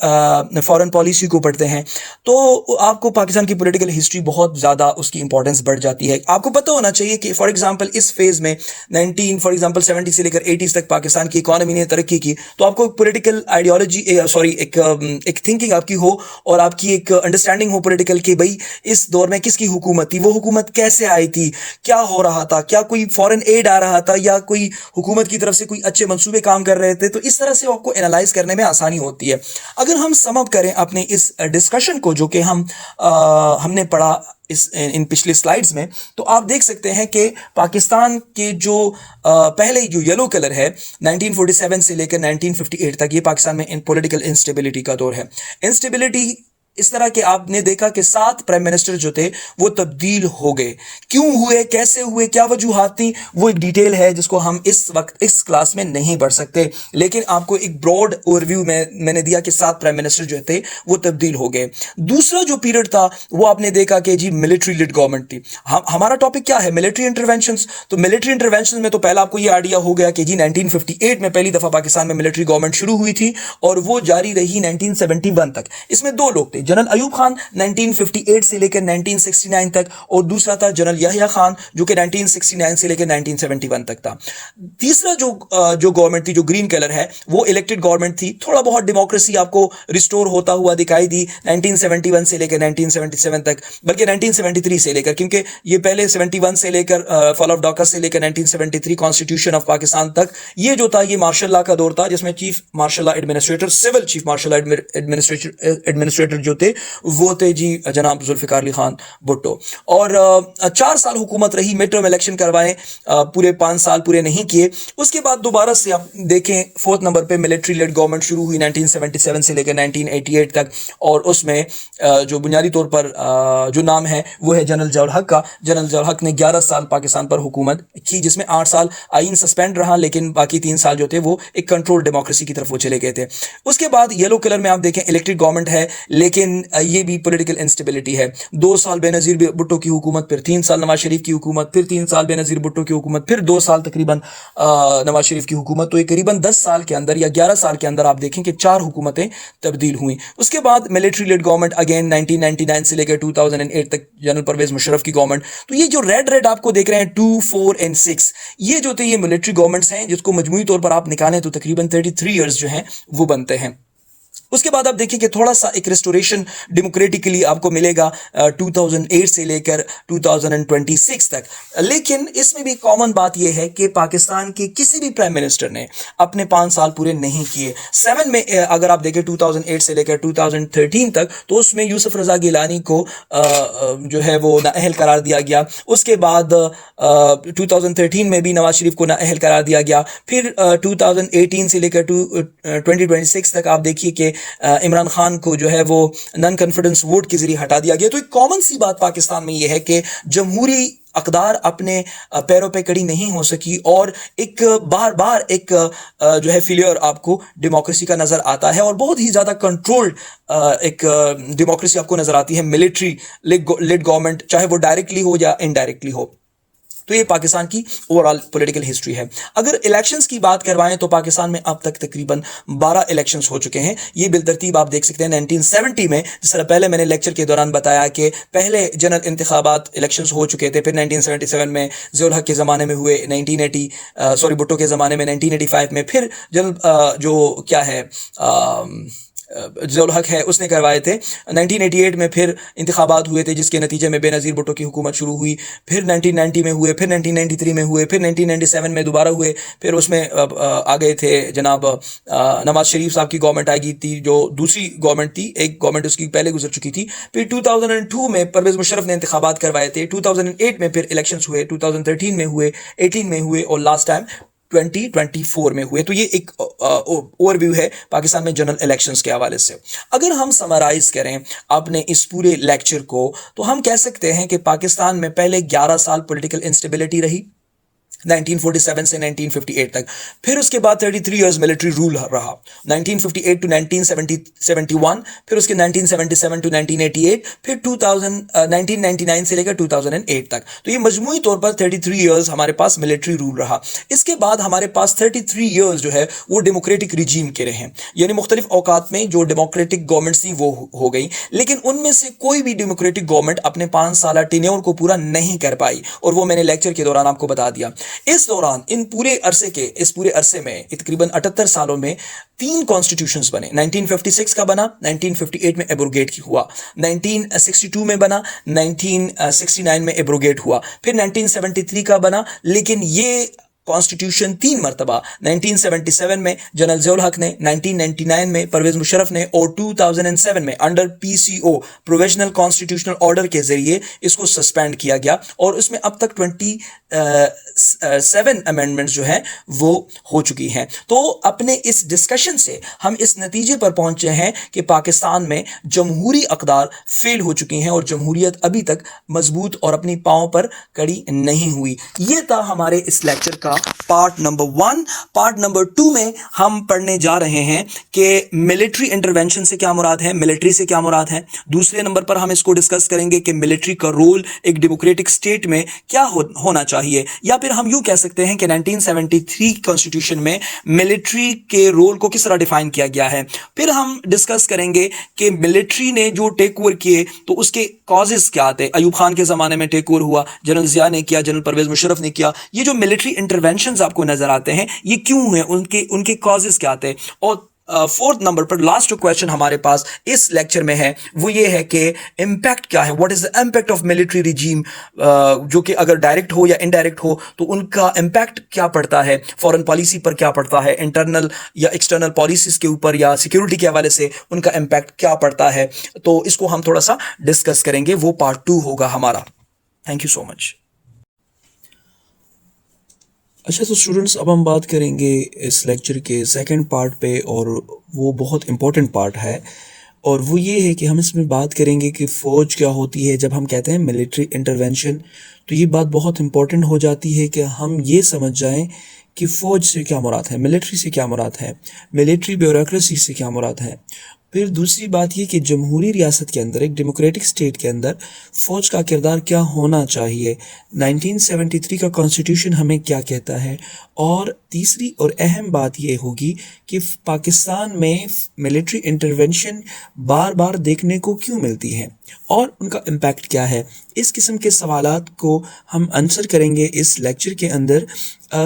فارن پالیسی کو پڑھتے ہیں، تو آپ کو پاکستان کی پولیٹیکل ہسٹری بہت زیادہ اس کی امپورٹنس بڑھ جاتی ہے۔ آپ کو پتہ ہونا چاہیے کہ فار ایگزامپل اس فیز میں 70 سے لے کر 80 تک پاکستان کی اکانومی نے ترقی کی، تو آپ کو پولیٹیکل آئیڈیالوجی ایک تھنکنگ آپ کی ہو، اور آپ کی ایک انڈرسٹینڈنگ ہو پولیٹیکل کہ بھائی اس دور میں کس کی حکومت تھی، وہ حکومت کیسے آئی تھی، کیا ہو رہا تھا، کیا کوئی فورن ایڈ آ رہا تھا، یا کوئی حکومت کی طرف سے کوئی اچھے منصوبے کام کر رہے تھے۔ تو اس طرح سے آپ کو انالائز کرنے میں آسانی ہوتی ہے۔ اگر ہم سم اپ کریں اپنے اس ڈسکشن کو جو کہ ہم نے پڑھا ان پچھلے سلائیڈز میں، تو آپ دیکھ سکتے ہیں کہ پاکستان کے جو پہلے جو یلو کلر ہے 1947 سے لے کر 1958 تک، یہ پاکستان میں پولیٹیکل انسٹیبلٹی کا دور ہے۔ انسٹیبلٹی اس طرح کہ آپ نے دیکھا کہ 7 پرائم منسٹر جو تھے وہ تبدیل ہو گئے. کیوں ہوئے, کیسے ہوئے, کیا وجوہات تھیں, وہ ایک ڈیٹیل ہے جس کو ہم اس وقت اس کلاس میں نہیں پڑھ سکتے, لیکن آپ کو ایک براڈ اوور ویو میں نے دیا کہ 7 پرائم منسٹر جو تھے وہ تبدیل ہو گئے. دوسرا جو پیریڈ تھا وہ آپ نے دیکھا کہ جی ملٹری لڈ گورنمنٹ تھی. ہمارا ٹاپک کیا ہے, ملٹری انٹرونشنز. تو ملٹری انٹرونشنز میں تو پہلا آپ کو یہ آئیڈیا ہو گیا کہ جی 1958 میں پہلی دفعہ پاکستان میں ملٹری گورنمنٹ شروع ہوئی تھی اور وہ جاری رہی 1971 تک. اس میں 2 لوگ تھے, جنرل ایوب خان 1958 سے لے کر 1969 تک, اور دوسرا تھا جنرل یحییٰ خان جو کہ 1969 سے لے کر 1971 تک تھا. تیسرا جو گورنمنٹ تھی جو گرین کلر ہے وہ الیکٹڈ گورنمنٹ تھی. تھوڑا بہت ڈیموکریسی آپ کو ریسٹور ہوتا ہوا دکھائی دی 1971 سے لے کر 1977 تک, بلکہ 1973 سے لے کر, کیونکہ یہ پہلے 71 سے لے کر فال آف ڈاکا سے لے کر 1973 کانسٹیٹیوشن آف پاکستان تک, یہ جو تھا یہ مارشل لاء کا دور تھا جس میں chief marshal law administrator, civil chief martial law administrator جو تھے وہ تھے جی جناب ذوالفقار علی خان بھٹو. اور 4 سال حکومت رہی, مڈ ٹرم الیکشن کروائے, پورے 5 سال پورے نہیں کیے. اس کے بعد دوبارہ سے آپ دیکھیں 4 نمبر پہ ملٹری لیڈ گورنمنٹ شروع ہوئی 1977 سے لے کر 1988 تک, اور اس میں جو بنیادی طور پر جو نام ہے وہ ہے جنرل ضیاء الحق کا. جنرل ضیاء الحق نے 11 سال پاکستان پر حکومت کی, جس میں 8 سال آئین سسپینڈ رہا, لیکن باقی 3 سال جو تھے وہ ایک کنٹرول ڈیموکریسی کی طرف وہ چلے گئے تھے. اس کے بعد یلو کلر میں آپ دیکھیں الیکٹڈ گورنمنٹ ہے, لیکن یہ بھی پولیٹیکل انسٹیبلٹی ہے. 2 سال بے نظیر بھٹو کی حکومت, پھر 3 سال نواز شریف کی حکومت, پھر 3 سال بے نظیر بھٹو کی حکومت, پھر 2 سال تقریباً نواز شریف کی حکومت. تو یہ قریباً 10 سال کے اندر یا 11 سال کے اندر آپ دیکھیں کہ 4 حکومتیں تبدیل ہوئیں. اس کے بعد ملٹری لیڈ گورنمنٹ اگین 1999 سے لے کر 2008 تک جنرل پرویز مشرف کی گورنمنٹ. تو یہ جو ریڈ آپ کو دیکھ رہے ہیں 2, 4 and 6, یہ جو تھے یہ ملٹری گورنمنٹس ہیں, جس کو مجموعی طور پر آپ نکالیں تو تقریباً 33 ایئرز جو ہیں وہ بنتے ہیں. اس کے بعد آپ دیکھیں کہ تھوڑا سا ایک ریسٹوریشن ڈیموکریٹکلی آپ کو ملے گا 2008 سے لے کر 2026 تک, لیکن اس میں بھی کامن بات یہ ہے کہ پاکستان کے کسی بھی پرائم منسٹر نے اپنے 5 سال پورے نہیں کیے. 7 میں اگر آپ دیکھیں 2008 سے لے کر 2013 تک, تو اس میں یوسف رضا گیلانی کو جو ہے وہ نااہل قرار دیا گیا. اس کے بعد 2013 میں بھی نواز شریف کو نااہل قرار دیا گیا. پھر 2018 سے لے کر 2026 تک آپ دیکھیے کہ عمران خان کو جو ہے وہ نان کانفیڈنس ووٹ کے ذریعے ہٹا دیا گیا. تو ایک کامن سی بات پاکستان میں یہ ہے کہ جمہوری اقدار اپنے پیروں پہ کڑی نہیں ہو سکی, اور ایک بار ایک جو ہے فیلئر آپ کو ڈیموکریسی کا نظر آتا ہے, اور بہت ہی زیادہ کنٹرولڈ ایک ڈیموکریسی آپ کو نظر آتی ہے ملٹری لیڈ گورنمنٹ, چاہے وہ ڈائریکٹلی ہو یا انڈائریکٹلی ہو. تو یہ پاکستان کی اوور آل پولیٹیکل ہسٹری ہے. اگر الیکشنز کی بات کروائیں تو پاکستان میں اب تک تقریباً 12 الیکشنز ہو چکے ہیں. یہ بالترتیب آپ دیکھ سکتے ہیں 1970 میں, جس طرح پہلے میں نے لیکچر کے دوران بتایا کہ پہلے جنرل انتخابات الیکشنز ہو چکے تھے, پھر 1977 میں ضیاء الحق کے زمانے میں ہوئے, بھٹو کے زمانے میں 1985 میں, پھر جنرل جو کیا ہے ضیاء الحق ہے اس نے کروائے تھے. 1988 میں پھر انتخابات ہوئے تھے جس کے نتیجے میں بے نظیر بھٹو کی حکومت شروع ہوئی. پھر 1990 میں ہوئے, پھر 1993 میں ہوئے, پھر 1997 میں دوبارہ ہوئے. پھر اس میں آ گئے تھے جناب نواز شریف صاحب کی گورنمنٹ آ گئی تھی, جو دوسری گورنمنٹ تھی, ایک گورنمنٹ اس کی پہلے گزر چکی تھی. پھر 2002 میں پرویز مشرف نے انتخابات کروائے تھے. 2008 میں پھر الیکشنز ہوئے, 2013 میں ہوئے, 18 میں ہوئے, اور لاسٹ ٹائم 2024 میں ہوئے. تو یہ ایک اوور ویو ہے پاکستان میں جنرل الیکشنز کے حوالے سے. اگر ہم سمرائز کریں اپنے اس پورے لیکچر کو, تو ہم کہہ سکتے ہیں کہ پاکستان میں پہلے 11 سال پولیٹیکل انسٹیبلٹی رہی 1947 سے 1958 تک. پھر اس کے بعد 33 ایئرز ملٹری رول رہا 1958 to 1971, پھر اس کے 1977 to 1988, پھر 1999 سے لے کر 2008 تک. تو یہ مجموعی طور پر 33 ایئرز ہمارے پاس ملٹری رول رہا. اس کے بعد ہمارے پاس 33 ایئرز جو ہے وہ ڈیموکریٹک ریجیم کے رہے, یعنی مختلف اوقات میں جو ڈیموکریٹک گورنمنٹس تھیں وہ ہو گئی, لیکن ان میں سے کوئی بھی ڈیموکریٹک گورنمنٹ اپنے 5 سالہ ٹینیور کو پورا نہیں کر پائی, اور وہ میں نے لیکچر کے دوران آپ کو بتا دیا. اس دوران اس پورے عرصے میں تقریباً 78 سالوں میں 3 کانسٹیٹیوشنز بنے. 1956 کا بنا, 1958 میں ایبروگیٹ ہوا, 1962 میں بنا, 1969 میں ایبروگیٹ ہوا, پھر 1973 کا بنا, لیکن یہ کانسٹیٹیوشن 3 مرتبہ 1977 میں جنرل ضیاء الحق نے, 1999 میں پرویز مشرف نے اور 2007 میں under PCO provisional constitutional order کے ذریعے اس کو سسپینڈ کیا گیا, اور اس میں اب تک 27 امینڈمنٹس جو ہیں وہ ہو چکی ہیں. تو اپنے اس ڈسکشن سے ہم اس نتیجے پر پہنچے ہیں کہ پاکستان میں جمہوری اقدار فیل ہو چکی ہیں اور جمہوریت ابھی تک مضبوط اور اپنی پاؤں پر کڑی نہیں ہوئی. یہ تھا ہمارے اس لیکچر کا پارٹ نمبر 1. پارٹ نمبر 2 میں ہم پڑھنے جا رہے ہیں کہ ملٹری انٹرونشن سے کیا مراد ہے, ملٹری سے کیا مراد ہے. دوسرے نمبر پر ہم اس کو ڈسکس کریں گے کہ ملٹری کا رول ایک ڈیموکریٹک اسٹیٹ میں کیا ہونا چاہیے, یا پھر ہم یوں کہہ سکتے ہیں کہ 1973 کانسٹیٹیوشن میں ملٹری کے رول کو کس طرح ڈیفائن کیا گیا ہے. پھر ہم ڈسکس کریں گے کہ ملٹری نے جو ٹیک اوور کیے تو اس کے کازز کیا تھے. ایوب خان کے زمانے میں ٹیک اوور ہوا, جنرل ضیاء نے کیا, جنرل پرویز مشرف نے کیا. یہ جو ملٹری انٹرونشنز آپ کو نظر آتے ہیں یہ کیوں ہیں, ان کے کازز کیا تھے. اور 4th نمبر پر لاسٹ کویشچن ہمارے پاس اس لیکچر میں ہے, وہ یہ ہے کہ امپیکٹ کیا ہے, what is the impact of military regime, جو کہ اگر ڈائریکٹ ہو یا انڈائریکٹ ہو تو ان کا امپیکٹ کیا پڑتا ہے, فورن پالیسی پر کیا پڑتا ہے, انٹرنل یا ایکسٹرنل پالیسیز کے اوپر یا سیکیورٹی کے حوالے سے ان کا امپیکٹ کیا پڑتا ہے. تو اس کو ہم تھوڑا سا ڈسکس کریں گے, وہ پارٹ 2 ہوگا ہمارا. تھینک یو سو مچ. اچھا تو اسٹوڈنٹس, اب ہم بات کریں گے اس لیکچر کے سیکنڈ پارٹ پہ, اور وہ بہت امپورٹنٹ پارٹ ہے, اور وہ یہ ہے کہ ہم اس میں بات کریں گے کہ فوج کیا ہوتی ہے. جب ہم کہتے ہیں ملٹری انٹرونشن تو یہ بات بہت امپورٹنٹ ہو جاتی ہے کہ ہم یہ سمجھ جائیں کہ فوج سے کیا مراد ہے, ملٹری سے کیا مراد ہے, ملٹری بیوروکریسی سے کیا مراد ہے. پھر دوسری بات یہ کہ جمہوری ریاست کے اندر, ایک ڈیموکریٹک اسٹیٹ کے اندر فوج کا کردار کیا ہونا چاہیے, 1973 کا کانسٹیٹیوشن ہمیں کیا کہتا ہے. اور تیسری اور اہم بات یہ ہوگی کہ پاکستان میں ملٹری انٹرونشن بار بار دیکھنے کو کیوں ملتی ہے اور ان کا امپیکٹ کیا ہے. اس قسم کے سوالات کو ہم آنسر کریں گے اس لیکچر کے اندر.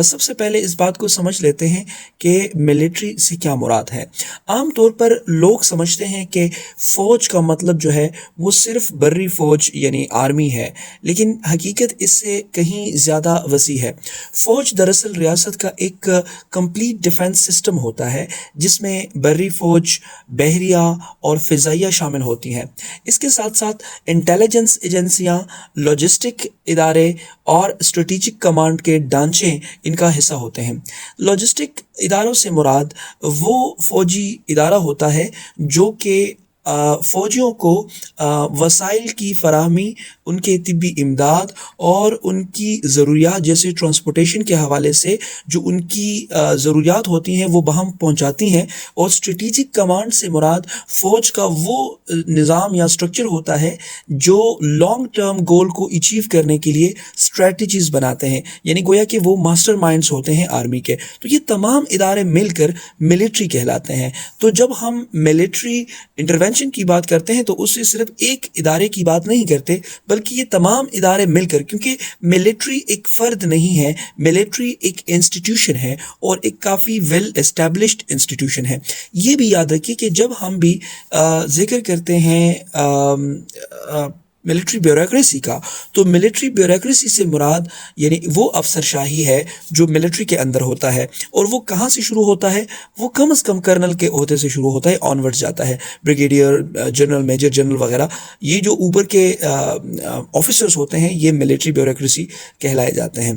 سب سے پہلے اس بات کو سمجھ لیتے ہیں کہ ملٹری سے کیا مراد ہے. عام طور پر لوگ سمجھتے ہیں کہ فوج کا مطلب جو ہے وہ صرف بری فوج یعنی آرمی ہے, لیکن حقیقت اس سے کہیں زیادہ وسیع ہے. فوج دراصل ریاست کا ایک کمپلیٹ ڈیفنس سسٹم ہوتا ہے جس میں بری فوج, بحریہ اور فضائیہ شامل ہوتی ہیں. اس کے ساتھ ساتھ انٹیلیجنس ایجنسیاں, لاجسٹک ادارے اور اسٹریٹجک کمانڈ کے ڈھانچے ان کا حصہ ہوتے ہیں. لاجسٹک اداروں سے مراد وہ فوجی ادارہ ہوتا ہے جو کہ فوجیوں کو وسائل کی فراہمی, ان کے طبی امداد اور ان کی ضروریات جیسے ٹرانسپورٹیشن کے حوالے سے جو ان کی ضروریات ہوتی ہیں وہ بہم پہنچاتی ہیں. اور اسٹریٹجک کمانڈ سے مراد فوج کا وہ نظام یا اسٹرکچر ہوتا ہے جو لانگ ٹرم گول کو اچیو کرنے کے لیے اسٹریٹجیز بناتے ہیں, یعنی گویا کہ وہ ماسٹر مائنڈز ہوتے ہیں آرمی کے. تو یہ تمام ادارے مل کر ملٹری کہلاتے ہیں. تو جب ہم ملٹری انٹرونشن کی بات کرتے ہیں تو اس سے صرف ایک ادارے کی بات نہیں کرتے بلکہ یہ تمام ادارے مل کر, کیونکہ ملٹری ایک فرد نہیں ہے, ملٹری ایک انسٹیٹیوشن ہے اور ایک کافی ویل اسٹیبلشڈ انسٹیٹیوشن ہے. یہ بھی یاد رکھیے کہ جب ہم بھی ذکر کرتے ہیں ملٹری بیوروکریسی کا تو ملٹری بیوروکریسی سے مراد یعنی وہ افسر شاہی ہے جو ملٹری کے اندر ہوتا ہے. اور وہ کہاں سے شروع ہوتا ہے, وہ کم از کم کرنل کے عہدے سے شروع ہوتا ہے, آنورڈ جاتا ہے, بریگیڈیئر جنرل, میجر جنرل وغیرہ. یہ جو اوپر کے آفیسرز ہوتے ہیں یہ ملٹری بیوروکریسی کہلائے جاتے ہیں.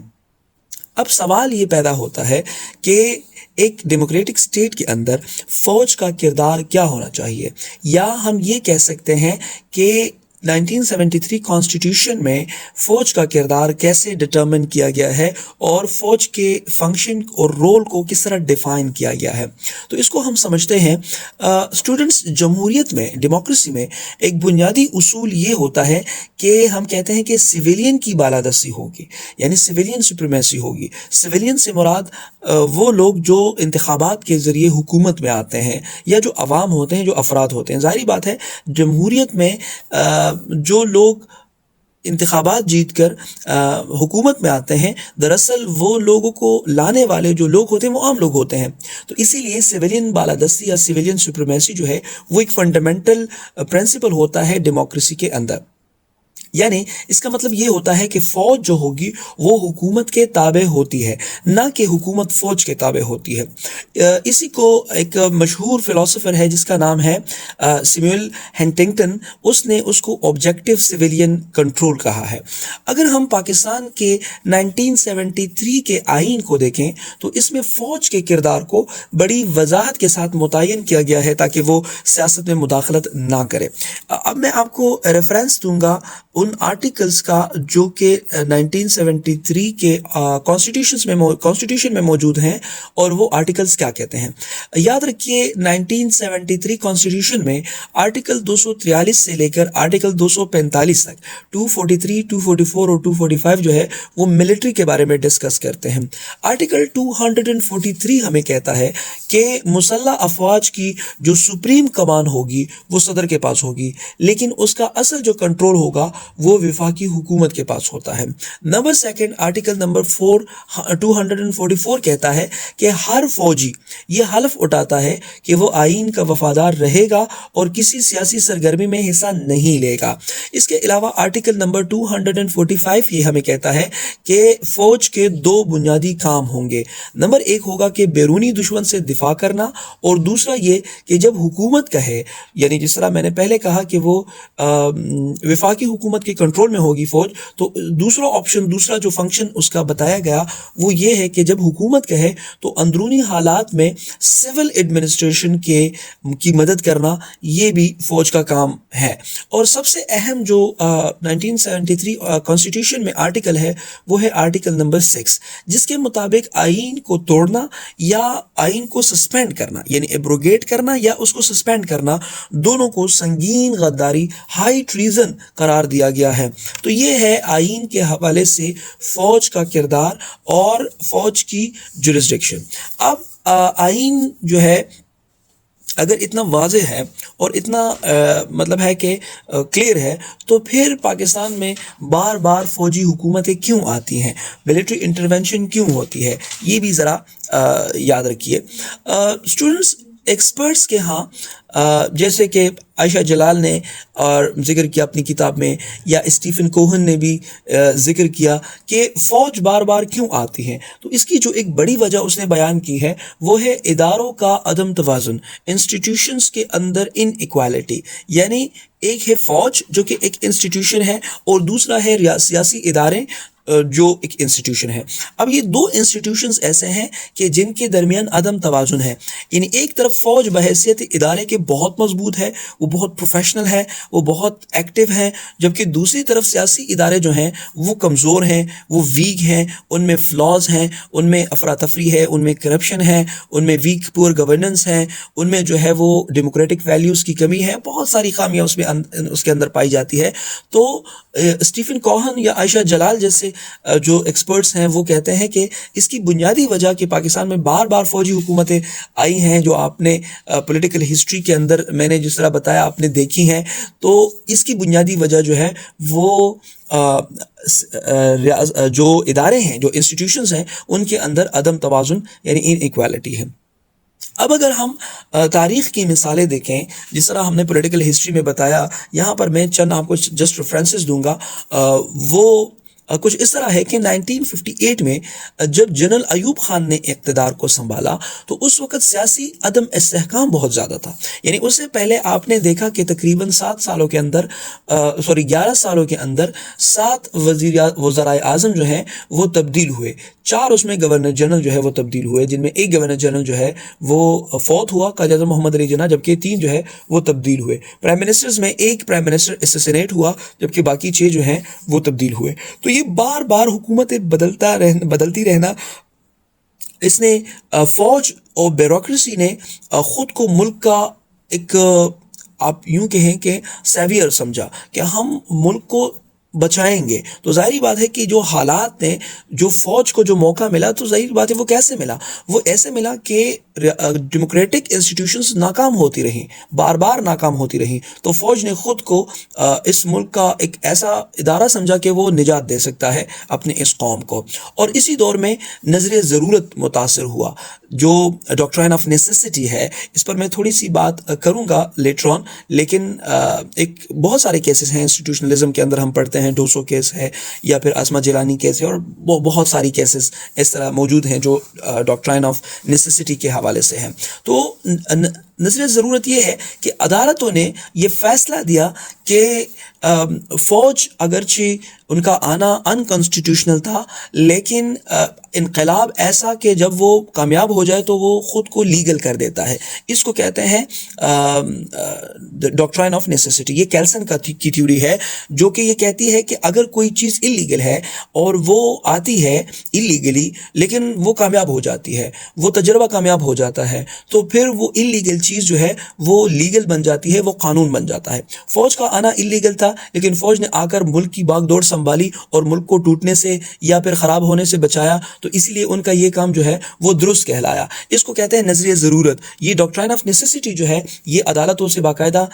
اب سوال یہ پیدا ہوتا ہے کہ ایک ڈیموکریٹک اسٹیٹ کے اندر فوج کا کردار کیا ہونا چاہیے, یا ہم یہ کہہ سکتے ہیں کہ 1973 کانسٹیٹیوشن میں فوج کا کردار کیسے ڈٹرمن کیا گیا ہے اور فوج کے فنکشن اور رول کو کس طرح ڈیفائن کیا گیا ہے. تو اس کو ہم سمجھتے ہیں اسٹوڈنٹس, جمہوریت میں, ڈیموکریسی میں ایک بنیادی اصول یہ ہوتا ہے کہ ہم کہتے ہیں کہ سویلین کی بالادستی ہوگی, یعنی سویلین سپریمیسی ہوگی. سویلین سے مراد وہ لوگ جو انتخابات کے ذریعے حکومت میں آتے ہیں یا جو عوام ہوتے ہیں, جو افراد ہوتے ہیں. ظاہری بات ہے جمہوریت میں جو لوگ انتخابات جیت کر حکومت میں آتے ہیں دراصل وہ لوگوں کو لانے والے جو لوگ ہوتے ہیں وہ عام لوگ ہوتے ہیں. تو اسی لیے سویلین بالادستی یا سویلین سپریمیسی جو ہے وہ ایک فنڈامنٹل پرنسپل ہوتا ہے ڈیموکریسی کے اندر. یعنی اس کا مطلب یہ ہوتا ہے کہ فوج جو ہوگی وہ حکومت کے تابع ہوتی ہے، نہ کہ حکومت فوج کے تابع ہوتی ہے۔ اسی کو ایک مشہور فلسفر ہے جس کا نام ہے سیموئل ہنٹنگٹن، اس نے اس کو آبجیکٹو سویلین کنٹرول کہا ہے۔ اگر ہم پاکستان کے 1973 کے آئین کو دیکھیں تو اس میں فوج کے کردار کو بڑی وضاحت کے ساتھ متعین کیا گیا ہے تاکہ وہ سیاست میں مداخلت نہ کرے۔ اب میں آپ کو ریفرنس دوں گا ان آرٹیکلز کا جو کہ 1973 کے کانسٹیٹیوشن میں موجود ہیں، اور وہ آرٹیکلز کیا کہتے ہیں۔ یاد رکھیے 1973 کانسٹیٹیوشن میں آرٹیکل 243 سے لے کر آرٹیکل 245 تک 243، 244 اور 245 جو ہے وہ ملٹری کے بارے میں ڈسکس کرتے ہیں۔ آرٹیکل 243 ہمیں کہتا ہے کہ مسلح افواج کی جو سپریم کمان ہوگی وہ صدر کے پاس ہوگی، لیکن اس کا اصل جو کنٹرول ہوگا وہ وفاقی حکومت کے پاس ہوتا ہے۔ نمبر سیکنڈ، آرٹیکل نمبر 244 کہتا ہے کہ ہر فوجی یہ حلف اٹھاتا ہے کہ وہ آئین کا وفادار رہے گا اور کسی سیاسی سرگرمی میں حصہ نہیں لے گا۔ اس کے علاوہ آرٹیکل نمبر 245 یہ ہمیں کہتا ہے کہ فوج کے دو بنیادی کام ہوں گے۔ نمبر ایک ہوگا کہ بیرونی دشمن سے دفاع کرنا، اور دوسرا یہ کہ جب حکومت کہے، یعنی جس طرح میں نے پہلے کہا کہ وہ وفاقی حکومت کے کنٹرول میں ہوگی فوج، تو دوسرا جو فنکشن اس کا بتایا گیا وہ یہ ہے کہ جب حکومت کہے تو اندرونی حالات میں سول ایڈمنسٹریشن کی مدد کرنا یہ بھی فوج کا کام ہے۔ اور سب سے اہم جو 1973 کانسٹیٹیوشن میں آرٹیکل ہے وہ ہے آرٹیکل نمبر 6، جس کے مطابق آئین کو توڑنا یا آئین کو سسپینڈ کرنا، یعنی ایبروگیٹ کرنا یا اس کو سسپینڈ کرنا، دونوں کو سنگین غداری، ہائی ٹریزن قرار دیا گیا ہے۔ تو یہ ہے آئین کے حوالے سے فوج کا کردار اور فوج کی جورسڈکشن۔ اب آئین جو ہے اگر اتنا واضح ہے اور اتنا مطلب ہے کہ کلیئر ہے، تو پھر پاکستان میں بار بار فوجی حکومتیں کیوں آتی ہیں، ملٹری انٹرونشن کیوں ہوتی ہے، یہ بھی ذرا یاد رکھیے۔ اسٹوڈنٹس، ایکسپرٹس کے ہاں جیسے کہ عائشہ جلال نے اور ذکر کیا اپنی کتاب میں، یا اسٹیفن کوہن نے بھی ذکر کیا کہ فوج بار بار کیوں آتی ہے، تو اس کی جو ایک بڑی وجہ اس نے بیان کی ہے وہ ہے اداروں کا عدم توازن، انسٹیٹیوشنز کے اندر ان ایکوالٹی۔ یعنی ایک ہے فوج جو کہ ایک انسٹیٹیوشن ہے، اور دوسرا ہے سیاسی ادارے جو ایک انسٹیٹیوشن ہے۔ اب یہ دو انسٹیٹیوشنز ایسے ہیں کہ جن کے درمیان عدم توازن ہے، یعنی ایک طرف فوج بحیثیت ادارے کے بہت مضبوط ہے، وہ بہت پروفیشنل ہے، وہ بہت ایکٹیو ہے، جبکہ دوسری طرف سیاسی ادارے جو ہیں وہ کمزور ہیں، وہ ویک ہیں، ان میں فلاز ہیں، ان میں افراتفری ہے، ان میں کرپشن ہے، ان میں ویک پور گورننس ہے، ان میں جو ہے وہ ڈیموکریٹک ویلیوز کی کمی ہے، بہت ساری خامیاں اس کے اندر پائی جاتی ہے۔ تو اسٹیفن کوہن یا عائشہ جلال جیسے جو ایکسپرٹس ہیں وہ کہتے ہیں کہ اس کی بنیادی وجہ کہ پاکستان میں بار بار فوجی حکومتیں آئی ہیں، جو آپ نے پولیٹیکل ہسٹری کے اندر میں نے جس طرح بتایا آپ نے دیکھی ہیں، تو اس کی بنیادی وجہ جو ہے وہ جو ادارے ہیں، جو انسٹیٹیوشنز ہیں، ان کے اندر عدم توازن یعنی ان ایکوالٹی ہے۔ اب اگر ہم تاریخ کی مثالیں دیکھیں، جس طرح ہم نے پولیٹیکل ہسٹری میں بتایا، یہاں پر میں چند آپ کو جسٹ ریفرنسز دوں گا، وہ کچھ اس طرح ہے کہ 1958 میں جب جنرل ایوب خان نے اقتدار کو سنبھالا تو اس وقت سیاسی عدم استحکام بہت زیادہ تھا۔ یعنی اس سے پہلے آپ نے دیکھا کہ تقریباً 11 سالوں کے اندر 7 وزرائے اعظم جو ہیں وہ تبدیل ہوئے، 4 اس میں گورنر جنرل جو ہے وہ تبدیل ہوئے، جن میں ایک گورنر جنرل جو ہے وہ فوت ہوا، قائد اعظم محمد علی جناح، جبکہ 3 جو ہے وہ تبدیل ہوئے۔ پرائم منسٹرز میں ایک پرائم منسٹر اسیسینیٹ ہوا، جبکہ باقی 6 جو ہیں وہ تبدیل ہوئے۔ تو یہ بار بار حکومتیں بدلتی رہنا، اس نے فوج اور بیوروکریسی نے خود کو ملک کا ایک آپ یوں کہیں کہ سیویئر سمجھا کہ ہم ملک کو بچائیں گے۔ تو ظاہری بات ہے کہ جو حالات نے جو فوج کو جو موقع ملا، تو ظاہری بات ہے وہ کیسے ملا، وہ ایسے ملا کہ ڈیموکریٹک انسٹیٹیوشنز ناکام ہوتی رہیں، بار بار ناکام ہوتی رہیں، تو فوج نے خود کو اس ملک کا ایک ایسا ادارہ سمجھا کہ وہ نجات دے سکتا ہے اپنے اس قوم کو. اور اسی دور میں نظریہ ضرورت متاثر ہوا، جو ڈاکٹرائن آف نیسیسٹی ہے. اس پر میں تھوڑی سی بات کروں گا لیٹر آن، لیکن ایک بہت سارے کیسز ہیں انسٹیٹیوشنلزم کے اندر، ہم پڑھتے ہیں ڈوسو کیس ہے یا پھر اسما جیلانی کیس ہے، اور بہت ساری کیسز اس طرح موجود ہیں جو ڈاکٹرائن آف نیسیسٹی کے حوالے سے ہیں. تو نظریہ ضرورت یہ ہے کہ عدالتوں نے یہ فیصلہ دیا کہ فوج اگرچہ ان کا آنا انکانسٹیٹیوشنل تھا، لیکن انقلاب ایسا کہ جب وہ کامیاب ہو جائے تو وہ خود کو لیگل کر دیتا ہے. اس کو کہتے ہیں ڈاکٹرائن آف نیسیسٹی. یہ کیلسن کی تھیوری ہے جو کہ یہ کہتی ہے کہ اگر کوئی چیز اللیگل ہے اور وہ آتی ہے اللیگلی لیکن وہ کامیاب ہو جاتی ہے، وہ تجربہ کامیاب ہو جاتا ہے، تو پھر وہ اللیگل چیز جو ہے وہ لیگل بن جاتی ہے، وہ قانون بن جاتا ہے. فوج کا آنا اللیگل تھا، لیکن فوج نے آ کر ملک کی باغ دوڑ سنبھالی اور ملک کو ٹوٹنے سے یا پھر خراب ہونے سے بچایا، تو اسی لیے ان کا یہ کام جو ہے وہ درست کہلایا. اس کو کہتے ہیں نظریہ ضرورت. یہ ڈاکٹرائن آف نیسیسٹی جو ہے یہ عدالتوں سے باقاعدہ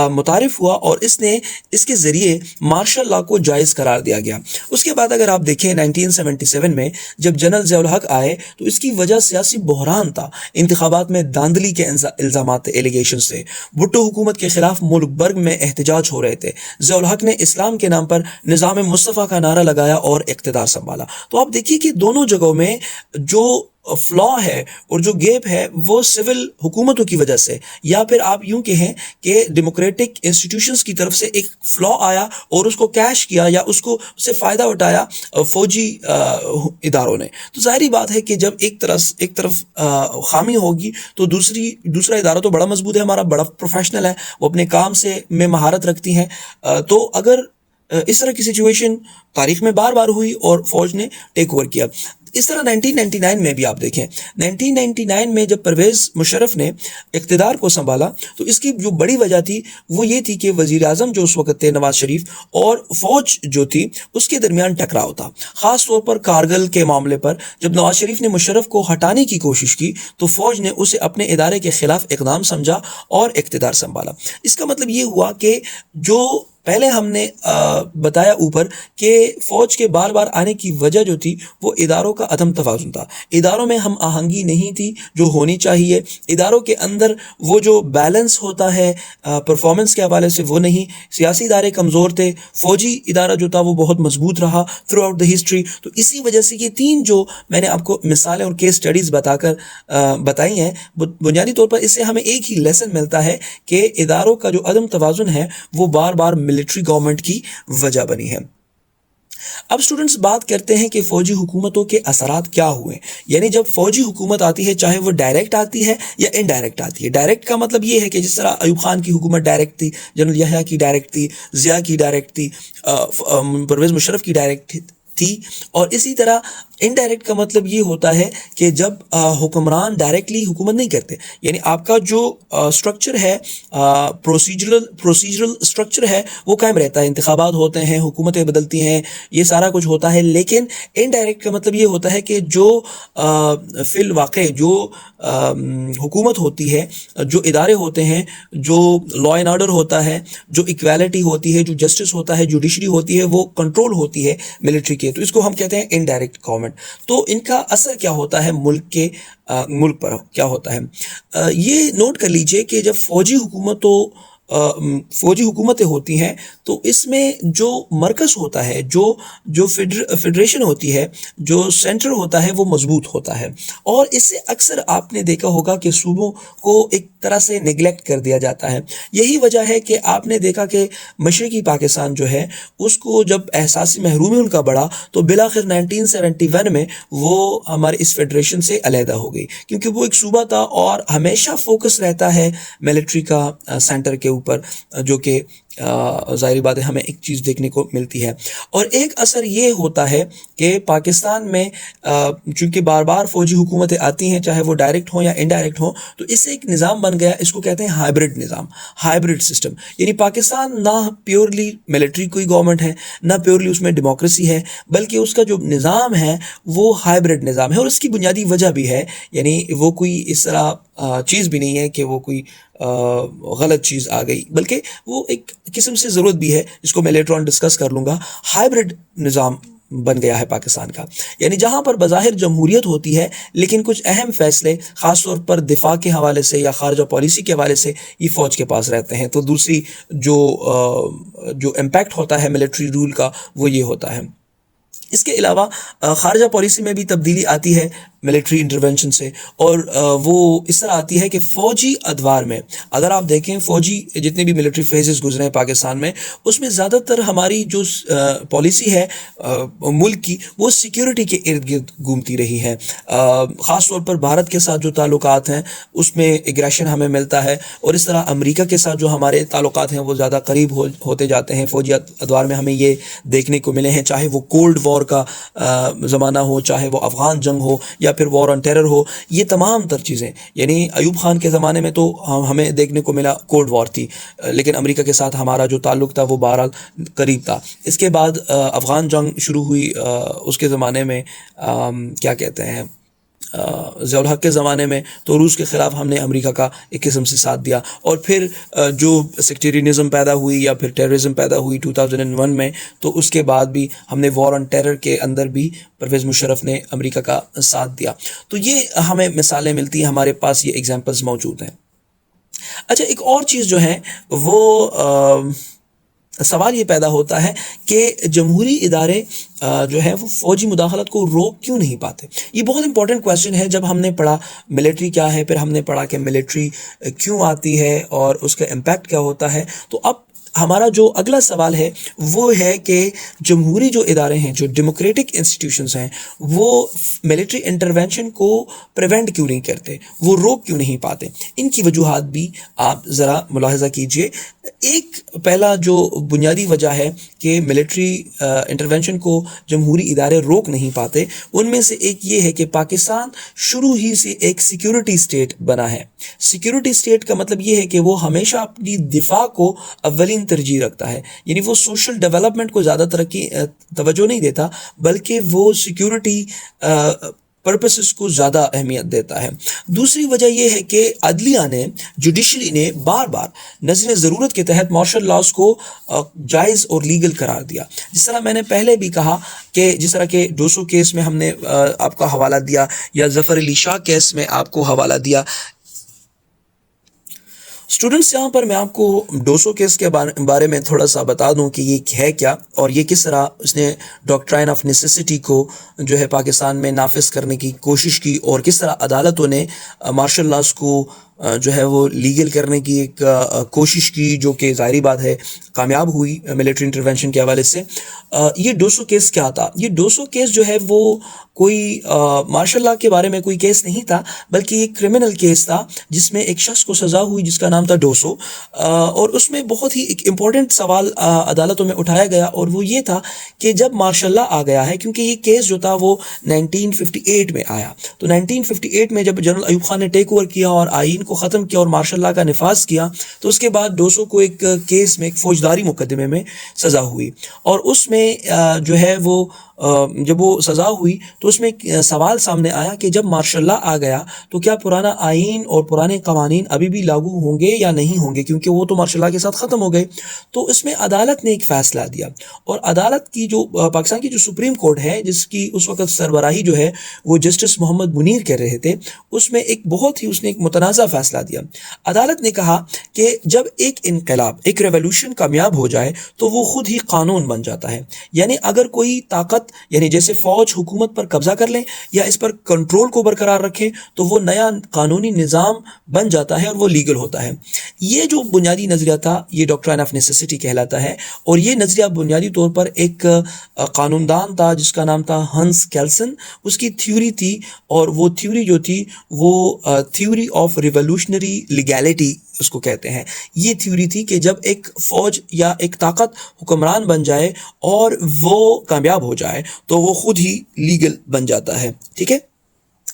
متعارف ہوا اور اس کے ذریعے مارشل لا کو جائز قرار دیا گیا. اس کے بعد اگر آپ دیکھیں 1977 میں جب جنرل ضیاء الحق آئے تو اس کی وجہ سیاسی بحران تھا، انتخابات میں دھاندلی کے الزامات ایلیگیشنز تھے، بھٹو حکومت کے خلاف ملک بھر میں احتجاج ہو رہے تھے. ضیاء الحق نے اسلام کے نام پر نظام مصطفیٰ کا نعرہ لگایا اور اقتدار سنبھالا. تو آپ دیکھیے کہ دونوں جگہوں میں جو فلا ہے اور جو گیپ ہے وہ سول حکومتوں کی وجہ سے، یا پھر آپ یوں کہیں کہ ڈیموکریٹک انسٹیٹیوشنز کی طرف سے ایک فلا آیا اور اس کو کیش کیا یا اس سے فائدہ اٹھایا فوجی اداروں نے. تو ظاہری بات ہے کہ جب ایک طرف خامی ہوگی تو دوسرا ادارہ تو بڑا مضبوط ہے، ہمارا بڑا پروفیشنل ہے، وہ اپنے کام میں مہارت رکھتی ہیں. تو اگر اس طرح کی سچویشن تاریخ میں بار بار ہوئی اور فوج نے ٹیک اوور کیا. اس طرح 1999 میں بھی آپ دیکھیں، 1999 میں جب پرویز مشرف نے اقتدار کو سنبھالا تو اس کی جو بڑی وجہ تھی وہ یہ تھی کہ وزیر اعظم جو اس وقت تھے نواز شریف اور فوج جو تھی اس کے درمیان ٹکراؤ تھا، خاص طور پر کارگل کے معاملے پر. جب نواز شریف نے مشرف کو ہٹانے کی کوشش کی تو فوج نے اسے اپنے ادارے کے خلاف اقدام سمجھا اور اقتدار سنبھالا. اس کا مطلب یہ ہوا کہ جو پہلے ہم نے بتایا اوپر کہ فوج کے بار بار آنے کی وجہ جو تھی وہ اداروں کا عدم توازن تھا، اداروں میں ہم آہنگی نہیں تھی جو ہونی چاہیے، اداروں کے اندر وہ جو بیلنس ہوتا ہے پرفارمنس کے حوالے سے وہ نہیں، سیاسی ادارے کمزور تھے، فوجی ادارہ جو تھا وہ بہت مضبوط رہا تھرو آؤٹ دا ہسٹری. تو اسی وجہ سے یہ تین جو میں نے آپ کو مثالیں اور کیس اسٹڈیز بتائی ہیں، بنیادی طور پر اس سے ہمیں ایک ہی لیسن ملتا ہے کہ اداروں کا جو عدم توازن ہے وہ بار بار ملٹری گورنمنٹ کی وجہ بنی ہے. اب سٹوڈنٹس بات کرتے ہیں کہ فوجی حکومتوں کے اثرات کیا ہوئے. یعنی جب فوجی حکومت آتی ہے چاہے وہ ڈائریکٹ آتی ہے یا انڈائریکٹ آتی ہے. ڈائریکٹ کا مطلب یہ ہے کہ جس طرح ایوب خان کی حکومت ڈائریکٹ تھی، جنرل یحییٰ کی ڈائریکٹ تھی، ضیاء کی ڈائریکٹ تھی، پرویز مشرف کی ڈائریکٹ تھی. اور اسی طرح انڈائریکٹ کا مطلب یہ ہوتا ہے کہ جب حکمران ڈائریکٹلی حکومت نہیں کرتے، یعنی آپ کا جو سٹرکچر ہے پروسیجرل سٹرکچر ہے وہ قائم رہتا ہے، انتخابات ہوتے ہیں، حکومتیں بدلتی ہیں، یہ سارا کچھ ہوتا ہے. لیکن انڈائریکٹ کا مطلب یہ ہوتا ہے کہ جو فی الواقع جو حکومت ہوتی ہے، جو ادارے ہوتے ہیں، جو لا اینڈ آرڈر ہوتا ہے، جو ایکویلٹی ہوتی ہے، جو جسٹس ہوتا ہے، جوڈیشری ہوتی ہے، وہ کنٹرول ہوتی ہے ملٹری کے. تو اس کو ہم کہتے ہیں انڈائریکٹ گورنمنٹ. تو ان کا اثر کیا ہوتا ہے ملک پر کیا ہوتا ہے؟ یہ نوٹ کر لیجئے کہ جب فوجی حکومتیں ہوتی ہیں تو اس میں جو مرکز ہوتا ہے، جو فیڈریشن ہوتی ہے، جو سینٹر ہوتا ہے وہ مضبوط ہوتا ہے. اور اس سے اکثر آپ نے دیکھا ہوگا کہ صوبوں کو ایک طرح سے نیگلیکٹ کر دیا جاتا ہے. یہی وجہ ہے کہ آپ نے دیکھا کہ مشرقی پاکستان جو ہے اس کو جب احساسی محرومی ان کا بڑھا تو بالآخر 1971 میں وہ ہمارے اس فیڈریشن سے علیحدہ ہو گئی، کیونکہ وہ ایک صوبہ تھا اور ہمیشہ فوکس رہتا ہے ملٹری کا سینٹر کے اوپر جو کہ ظاہری بات ہے ہمیں ایک چیز دیکھنے کو ملتی ہے. اور ایک اثر یہ ہوتا ہے کہ پاکستان میں چونکہ بار بار فوجی حکومتیں آتی ہیں, چاہے وہ ڈائریکٹ ہوں یا انڈائریکٹ ہوں, تو اس سے ایک نظام بن گیا, اس کو کہتے ہیں ہائبرڈ نظام, ہائبرڈ سسٹم. یعنی پاکستان نہ پیورلی ملٹری کوئی گورنمنٹ ہے, نہ پیورلی اس میں ڈیموکریسی ہے, بلکہ اس کا جو نظام ہے وہ ہائبرڈ نظام ہے. اور اس کی بنیادی وجہ بھی ہے, یعنی وہ کوئی اس طرح چیز بھی نہیں ہے کہ وہ کوئی غلط چیز آ گئی, بلکہ وہ ایک قسم سے ضرورت بھی ہے, جس کو میں لیٹر آن ڈسکس کر لوں گا. ہائبرڈ نظام بن گیا ہے پاکستان کا, یعنی جہاں پر بظاہر جمہوریت ہوتی ہے لیکن کچھ اہم فیصلے خاص طور پر دفاع کے حوالے سے یا خارجہ پالیسی کے حوالے سے یہ فوج کے پاس رہتے ہیں. تو دوسری جو امپیکٹ ہوتا ہے ملٹری رول کا وہ یہ ہوتا ہے. اس کے علاوہ خارجہ پالیسی میں بھی تبدیلی آتی ہے ملٹری انٹرونشن سے, اور وہ اس طرح آتی ہے کہ فوجی ادوار میں اگر آپ دیکھیں فوجی جتنے بھی ملٹری فیزز گزرے ہیں پاکستان میں, اس میں زیادہ تر ہماری جو پالیسی ہے ملک کی وہ سیکیورٹی کے ارد گرد گھومتی رہی ہے. خاص طور پر بھارت کے ساتھ جو تعلقات ہیں اس میں ایگریشن ہمیں ملتا ہے, اور اس طرح امریکہ کے ساتھ جو ہمارے تعلقات ہیں وہ زیادہ قریب ہوتے جاتے ہیں. فوجی ادوار میں ہمیں یہ دیکھنے کو ملے ہیں, چاہے وہ کولڈ وار کا زمانہ ہو, چاہے وہ افغان جنگ ہو, یا پھر وار آن ٹیرر ہو. یہ تمام تر چیزیں, یعنی ایوب خان کے زمانے میں تو ہمیں دیکھنے کو ملا کولڈ وار تھی, لیکن امریکہ کے ساتھ ہمارا جو تعلق تھا وہ بہرحال قریب تھا. اس کے بعد افغان جنگ شروع ہوئی, اس کے زمانے میں کیا کہتے ہیں ضیاء الحق کے زمانے میں تو روس کے خلاف ہم نے امریکہ کا ایک قسم سے ساتھ دیا. اور پھر جو سیکٹیرینزم پیدا ہوئی یا پھر ٹیررزم پیدا ہوئی 2001 میں, تو اس کے بعد بھی ہم نے وار آن ٹیرر کے اندر بھی پرویز مشرف نے امریکہ کا ساتھ دیا. تو یہ ہمیں مثالیں ملتی ہیں, ہمارے پاس یہ ایگزامپلز موجود ہیں. اچھا, ایک اور چیز جو ہے وہ سوال یہ پیدا ہوتا ہے کہ جمہوری ادارے جو ہے وہ فوجی مداخلت کو روک کیوں نہیں پاتے. یہ بہت امپورٹنٹ کویسچن ہے. جب ہم نے پڑھا ملٹری کیا ہے, پھر ہم نے پڑھا کہ ملٹری کیوں آتی ہے اور اس کا امپیکٹ کیا ہوتا ہے, تو اب ہمارا جو اگلا سوال ہے وہ ہے کہ جمہوری جو ادارے ہیں, جو ڈیموکریٹک انسٹیٹیوشنز ہیں, وہ ملٹری انٹرونشن کو پریونٹ کیوں نہیں کرتے, وہ روک کیوں نہیں پاتے. ان کی وجوہات بھی آپ ذرا ملاحظہ کیجئے. ایک پہلا جو بنیادی وجہ ہے کہ ملٹری انٹرونشن کو جمہوری ادارے روک نہیں پاتے, ان میں سے ایک یہ ہے کہ پاکستان شروع ہی سے ایک سیکیورٹی اسٹیٹ بنا ہے. سیکیورٹی اسٹیٹ کا مطلب یہ ہے کہ وہ ہمیشہ اپنی دفاع کو اولین ترجیح رکھتا ہے, یعنی وہ سوشل ڈیولپمنٹ کو زیادہ توجہ نہیں دیتا, بلکہ وہ سیکیورٹی پرپسز کو زیادہ اہمیت دیتا ہے. دوسری وجہ یہ ہے کہ عدلیہ نے, جوڈیشری نے بار بار نظر ضرورت کے تحت مارشل لاز کو جائز اور لیگل قرار دیا. جس طرح میں نے پہلے بھی کہا کہ جس طرح کہ ڈوسو کیس میں ہم نے آپ کا حوالہ دیا, یا ظفر علی شاہ کیس میں آپ کو حوالہ دیا. اسٹوڈنٹس, یہاں پر میں آپ کو ڈوسو کیس کے بارے میں تھوڑا سا بتا دوں کہ یہ ہے کیا, اور یہ کس طرح اس نے ڈاکٹرائن آف نیسیسٹی کو جو ہے پاکستان میں نافذ کرنے کی کوشش کی, اور کس طرح عدالتوں نے مارشل لاز کو جو ہے وہ لیگل کرنے کی ایک کوشش کی, جو کہ ظاہری بات ہے کامیاب ہوئی ملٹری انٹرونشن کے حوالے سے. یہ ڈوسو کیس کیا تھا؟ یہ ڈوسو کیس جو ہے وہ کوئی مارشل لاء کے بارے میں کوئی کیس نہیں تھا, بلکہ یہ کرمنل کیس تھا جس میں ایک شخص کو سزا ہوئی جس کا نام تھا ڈوسو. اور اس میں بہت ہی ایک امپورٹنٹ سوال عدالتوں میں اٹھایا گیا, اور وہ یہ تھا کہ جب مارشل لاء آ گیا ہے, کیونکہ یہ کیس جو تھا وہ 1958 میں آیا, تو 1958 میں جب جنرل ایوب خان نے ٹیک اوور کیا اور آئین کو ختم کیا اور مارشل لاء کا نفاذ کیا, تو اس کے بعد ڈوسو کو ایک کیس میں, ایک فوجداری مقدمے میں سزا ہوئی. اور اس میں جو ہے وہ جب وہ سزا ہوئی تو اس میں ایک سوال سامنے آیا کہ جب مارشل لاء آ گیا تو کیا پرانا آئین اور پرانے قوانین ابھی بھی لاگو ہوں گے یا نہیں ہوں گے, کیونکہ وہ تو مارشل لاء کے ساتھ ختم ہو گئے. تو اس میں عدالت نے ایک فیصلہ دیا, اور عدالت کی جو پاکستان کی جو سپریم کورٹ ہے, جس کی اس وقت سربراہی جو ہے وہ جسٹس محمد منیر کر رہے تھے, اس میں ایک بہت ہی اس نے ایک متنازع فیصلہ دیا. عدالت نے کہا کہ جب ایک انقلاب, ایک ریولوشن کامیاب ہو جائے تو وہ خود ہی قانون بن جاتا ہے. یعنی اگر کوئی طاقت حکومت یعنی جیسے فوج حکومت پر قبضہ کر لیں یا اس پر کنٹرول کو برقرار رکھیں تو وہ نیا قانونی نظام بن جاتا ہے اور وہ لیگل ہوتا ہے. یہ جو بنیادی نظریہ تھا یہ ڈاکٹرائن آف نیسیسٹی کہلاتا ہے, اور یہ نظریہ بنیادی طور پر ایک قانون دان تھا جس کا نام تھا ہنس کیلسن. اس کی تھیوری تھی, اور وہ تھیوری جو تھی وہ تھیوری آف ریولوشنری لیگیلٹی اس کو کہتے ہیں. یہ تھیوری تھی کہ جب ایک فوج یا ایک طاقت حکمران بن جائے اور وہ کامیاب ہو جائے تو وہ خود ہی لیگل بن جاتا ہے. ٹھیک ہے,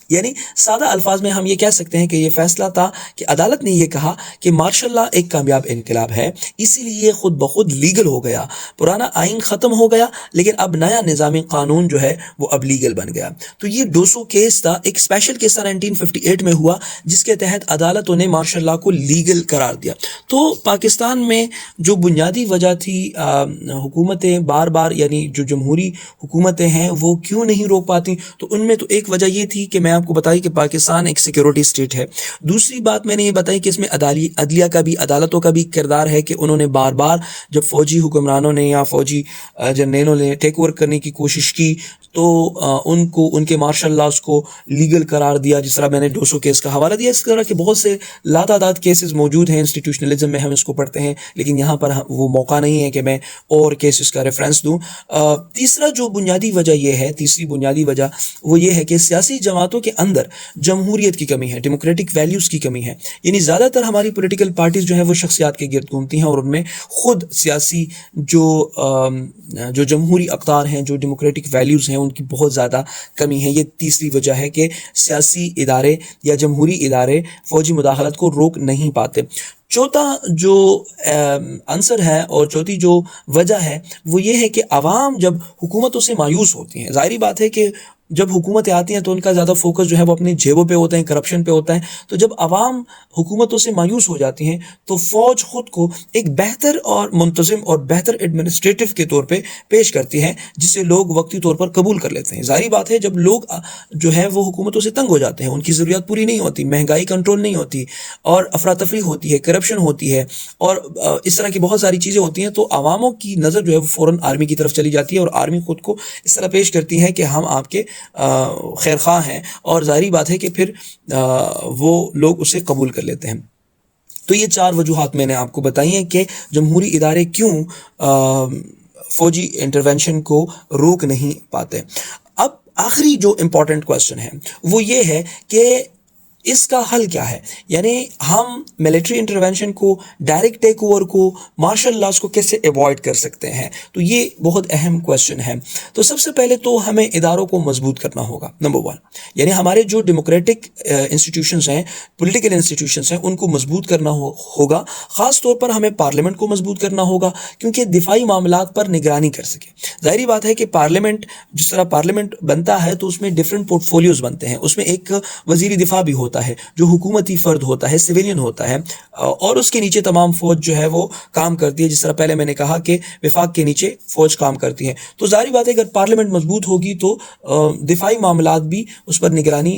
یعنی سادہ الفاظ میں ہم یہ کہہ سکتے ہیں کہ یہ فیصلہ تھا کہ عدالت نے یہ کہا کہ مارشل لا ایک کامیاب انقلاب ہے, اسی لیے خود بخود لیگل ہو گیا. پرانا آئین ختم ہو گیا لیکن اب نیا نظامی قانون جو ہے وہ اب لیگل بن گیا. تو یہ 200 کیس تھا, ایک اسپیشل کیس تھا 1958 میں ہوا جس کے تحت عدالتوں نے مارشل لا کو لیگل قرار دیا. تو پاکستان میں جو بنیادی وجہ تھی حکومتیں بار بار یعنی جو جمہوری حکومتیں ہیں وہ کیوں نہیں روک پاتی, تو ان میں تو ایک وجہ یہ تھی کہ میں آپ کو بتائی کہ پاکستان ایک سیکیورٹی سٹیٹ ہے. دوسری بات میں نے یہ بتائی کہ اس میں عدلیہ کا بھی عدالتوں کا بھی کردار ہے کہ انہوں نے بار بار جب فوجی حکمرانوں نے یا فوجی جرنیلوں نے ٹیک اوور کرنے کی کوشش کی تو ان کے مارشل لاز کو لیگل قرار دیا. جس طرح میں نے 200 کیس کا حوالہ دیا, اس طرح کے بہت سے لاتعداد کیسز موجود ہیں. انسٹیٹیوشنلزم میں ہم اس کو پڑھتے ہیں لیکن یہاں پر وہ موقع نہیں ہے کہ میں اور کیسز کا ریفرنس دوں. تیسرا جو بنیادی وجہ یہ ہے, تیسری بنیادی وجہ وہ یہ ہے کہ سیاسی جماعتوں کے اندر جمہوریت کی کمی ہے, ڈیموکریٹک ویلیوز کی کمی ہے. یعنی زیادہ تر ہماری پولیٹیکل پارٹیز جو ہیں وہ شخصیات کے گرد گھومتی ہیں اور ان میں خود سیاسی جو جمہوری اقدار ہیں, جو ڈیموکریٹک ویلیوز ہیں, ان کی بہت زیادہ کمی ہے. یہ تیسری وجہ ہے کہ سیاسی ادارے یا جمہوری ادارے فوجی مداخلت کو روک نہیں پاتے. چوتھا جو عنصر ہے اور چوتھی جو وجہ ہے وہ یہ ہے کہ عوام جب حکومتوں سے مایوس ہوتی ہیں, ظاہری بات ہے کہ جب حکومتیں آتی ہیں تو ان کا زیادہ فوکس جو ہے وہ اپنی جیبوں پہ ہوتا ہے, کرپشن پہ ہوتا ہے. تو جب عوام حکومتوں سے مایوس ہو جاتی ہیں تو فوج خود کو ایک بہتر اور منتظم اور بہتر ایڈمنسٹریٹو کے طور پہ پیش کرتی ہے جسے لوگ وقتی طور پر قبول کر لیتے ہیں. ظاہری بات ہے جب لوگ جو ہے وہ حکومتوں سے تنگ ہو جاتے ہیں, ان کی ضروریات پوری نہیں ہوتی, مہنگائی کنٹرول نہیں ہوتی اور افراتفری ہوتی ہے, کرپشن ہوتی ہے اور اس طرح کی بہت ساری چیزیں ہوتی ہیں, تو عواموں کی نظر جو ہے وہ فوراً آرمی کی طرف چلی جاتی ہے اور آرمی خود کو اس طرح پیش کرتی ہے کہ ہم آپ کے خیر خواہ ہیں, اور ظاہری بات ہے کہ پھر وہ لوگ اسے قبول کر لیتے ہیں. تو یہ 4 وجوہات میں نے آپ کو بتائی ہیں کہ جمہوری ادارے کیوں فوجی انٹرونشن کو روک نہیں پاتے. اب آخری جو امپورٹنٹ کوشچن ہے وہ یہ ہے کہ اس کا حل کیا ہے, یعنی ہم ملٹری انٹرونشن کو, ڈائریکٹ ٹیک اوور کو, مارشل لاز کو کیسے ایوائڈ کر سکتے ہیں. تو یہ بہت اہم کویشچن ہے. تو سب سے پہلے تو ہمیں اداروں کو مضبوط کرنا ہوگا, نمبر 1. یعنی ہمارے جو ڈیموکریٹک انسٹیٹیوشنز ہیں, پولیٹیکل انسٹیٹیوشنز ہیں, ان کو مضبوط کرنا ہوگا. خاص طور پر ہمیں پارلیمنٹ کو مضبوط کرنا ہوگا کیونکہ دفاعی معاملات پر نگرانی کر سکے. ظاہری بات ہے کہ پارلیمنٹ, جس طرح پارلیمنٹ بنتا ہے تو اس میں ڈفرینٹ پورٹ فولیوز بنتے ہیں. اس میں ایک وزیر دفاع بھی ہوتا ہے جو حکومتی فرد ہوتا ہے, سویلین ہوتا ہے, اور اس کے نیچے تمام فوج جو ہے وہ کام کرتی ہے. جس طرح پہلے میں نے کہا کہ وفاق کے نیچے فوج کام کرتی ہے. تو ظاہری بات ہے اگر پارلیمنٹ مضبوط ہوگی تو دفاعی معاملات بھی اس پر نگرانی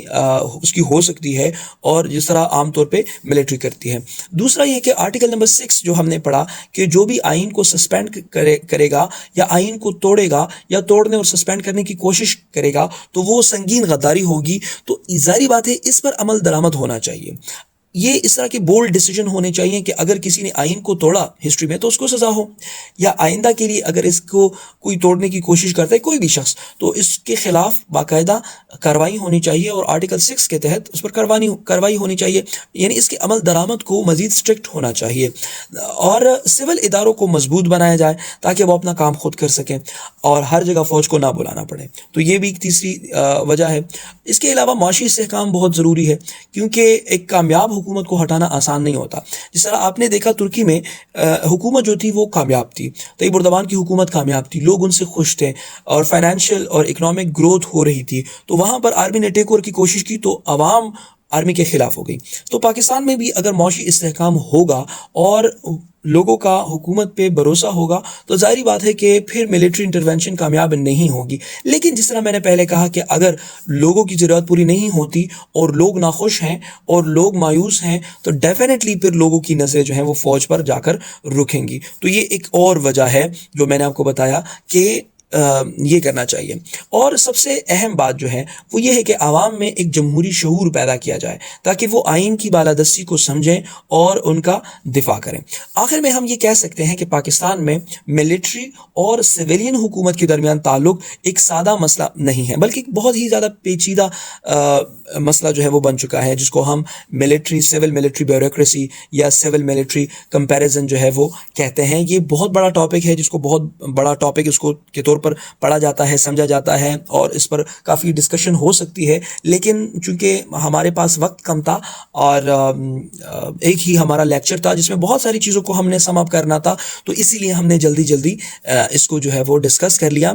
اس کی ہو سکتی ہے, اور جس طرح عام طور پہ ملٹری کرتی ہے. دوسرا یہ کہ آرٹیکل نمبر 6 جو ہم نے پڑھا کہ جو بھی آئین کو سسپینڈ کرے گا یا آئین کو توڑے گا یا توڑنے اور سسپینڈ کرنے کی کوشش کرے گا تو وہ سنگین غداری ہوگی. تو ظاہری بات ہے اس پر عمل درآمد ہونا چاہیے. یہ اس طرح کے بولڈ ڈیسیجن ہونے چاہیے کہ اگر کسی نے آئین کو توڑا ہسٹری میں تو اس کو سزا ہو, یا آئندہ کے لیے اگر اس کو کوئی توڑنے کی کوشش کرتا ہے کوئی بھی شخص تو اس کے خلاف باقاعدہ کارروائی ہونی چاہیے, اور آرٹیکل 6 کے تحت اس پر کارروائی ہونی چاہیے. یعنی اس کے عمل درآمد کو مزید اسٹرکٹ ہونا چاہیے, اور سول اداروں کو مضبوط بنایا جائے تاکہ وہ اپنا کام خود کر سکیں اور ہر جگہ فوج کو نہ بلانا پڑے. تو یہ بھی ایک تیسری وجہ ہے. اس کے علاوہ معاشی استحکام بہت ضروری ہے کیونکہ ایک کامیاب حکومت کو ہٹانا آسان نہیں ہوتا. جس طرح آپ نے دیکھا ترکی میں حکومت جو تھی وہ کامیاب تھی, طیب اردوان کی حکومت کامیاب تھی, لوگ ان سے خوش تھے اور فائنینشیل اور اکنامک گروتھ ہو رہی تھی. تو وہاں پر آرمی نے ٹیک اوور کی کوشش کی تو عوام آرمی کے خلاف ہو گئی. تو پاکستان میں بھی اگر معاشی استحکام ہوگا اور لوگوں کا حکومت پہ بھروسہ ہوگا تو ظاہری بات ہے کہ پھر ملٹری انٹرونشن کامیاب نہیں ہوگی. لیکن جس طرح میں نے پہلے کہا کہ اگر لوگوں کی ضرورت پوری نہیں ہوتی اور لوگ ناخوش ہیں اور لوگ مایوس ہیں تو ڈیفینیٹلی پھر لوگوں کی نظریں جو ہیں وہ فوج پر جا کر رکیں گی. تو یہ ایک اور وجہ ہے جو میں نے آپ کو بتایا کہ یہ کرنا چاہیے. اور سب سے اہم بات جو ہے وہ یہ ہے کہ عوام میں ایک جمہوری شعور پیدا کیا جائے تاکہ وہ آئین کی بالادستی کو سمجھیں اور ان کا دفاع کریں. آخر میں ہم یہ کہہ سکتے ہیں کہ پاکستان میں ملٹری اور سویلین حکومت کے درمیان تعلق ایک سادہ مسئلہ نہیں ہے بلکہ بہت ہی زیادہ پیچیدہ مسئلہ جو ہے وہ بن چکا ہے، جس کو ہم سول ملٹری بیوروکریسی یا سول ملٹری کمپیریزن جو ہے وہ کہتے ہیں. یہ بہت بڑا ٹاپک ہے، جس کو بہت بڑا ٹاپک اس کو کے طور پر پڑھا جاتا ہے، سمجھا جاتا ہے، اور اس پر کافی ڈسکشن ہو سکتی ہے. لیکن چونکہ ہمارے پاس وقت کم تھا اور ایک ہی ہمارا لیکچر تھا جس میں بہت ساری چیزوں کو ہم نے سم اپ کرنا تھا، تو اسی لیے ہم نے جلدی اس کو جو ہے وہ ڈسکس کر لیا.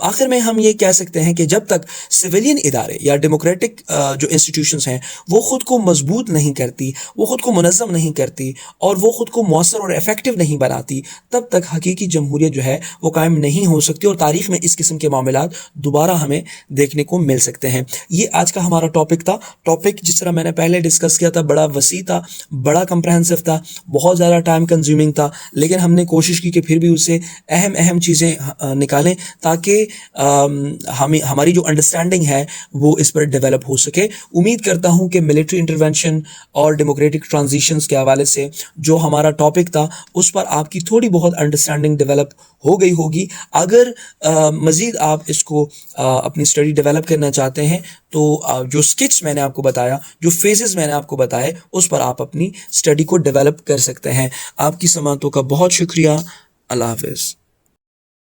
آخر میں ہم یہ کہہ سکتے ہیں کہ جب تک سویلین ادارے یا ڈیموکریٹک جو انسٹیٹیوشنز ہیں وہ خود کو مضبوط نہیں کرتی، وہ خود کو منظم نہیں کرتی اور وہ خود کو مؤثر اور ایفیکٹو نہیں بناتی، تب تک حقیقی جمہوریت جو ہے وہ قائم نہیں ہو سکتی، اور تاریخ میں اس قسم کے معاملات دوبارہ ہمیں دیکھنے کو مل سکتے ہیں. یہ آج کا ہمارا ٹاپک تھا. ٹاپک جس طرح میں نے پہلے ڈسکس کیا تھا بڑا وسیع تھا، بڑا کمپریہنسو تھا، بہت زیادہ ٹائم کنزیومنگ تھا، لیکن ہم نے کوشش کی کہ پھر بھی اسے اہم چیزیں نکالیں تاکہ ہماری جو انڈرسٹینڈنگ ہے وہ اس پر ڈیولپ ہو سکے. امید کرتا ہوں کہ ملٹری انٹرونشن اور ڈیموکریٹک ٹرانزیشنز کے حوالے سے جو ہمارا ٹاپک تھا اس پر آپ کی تھوڑی بہت انڈرسٹینڈنگ ڈیولپ ہو گئی ہوگی. اگر مزید آپ اس کو اپنی اسٹڈی ڈیولپ کرنا چاہتے ہیں تو جو اسکٹس میں نے آپ کو بتایا، جو فیزز میں نے آپ کو بتائے، اس پر آپ اپنی اسٹڈی کو ڈیولپ کر سکتے ہیں. آپ کی سماعتوں کا بہت شکریہ. اللہ حافظ.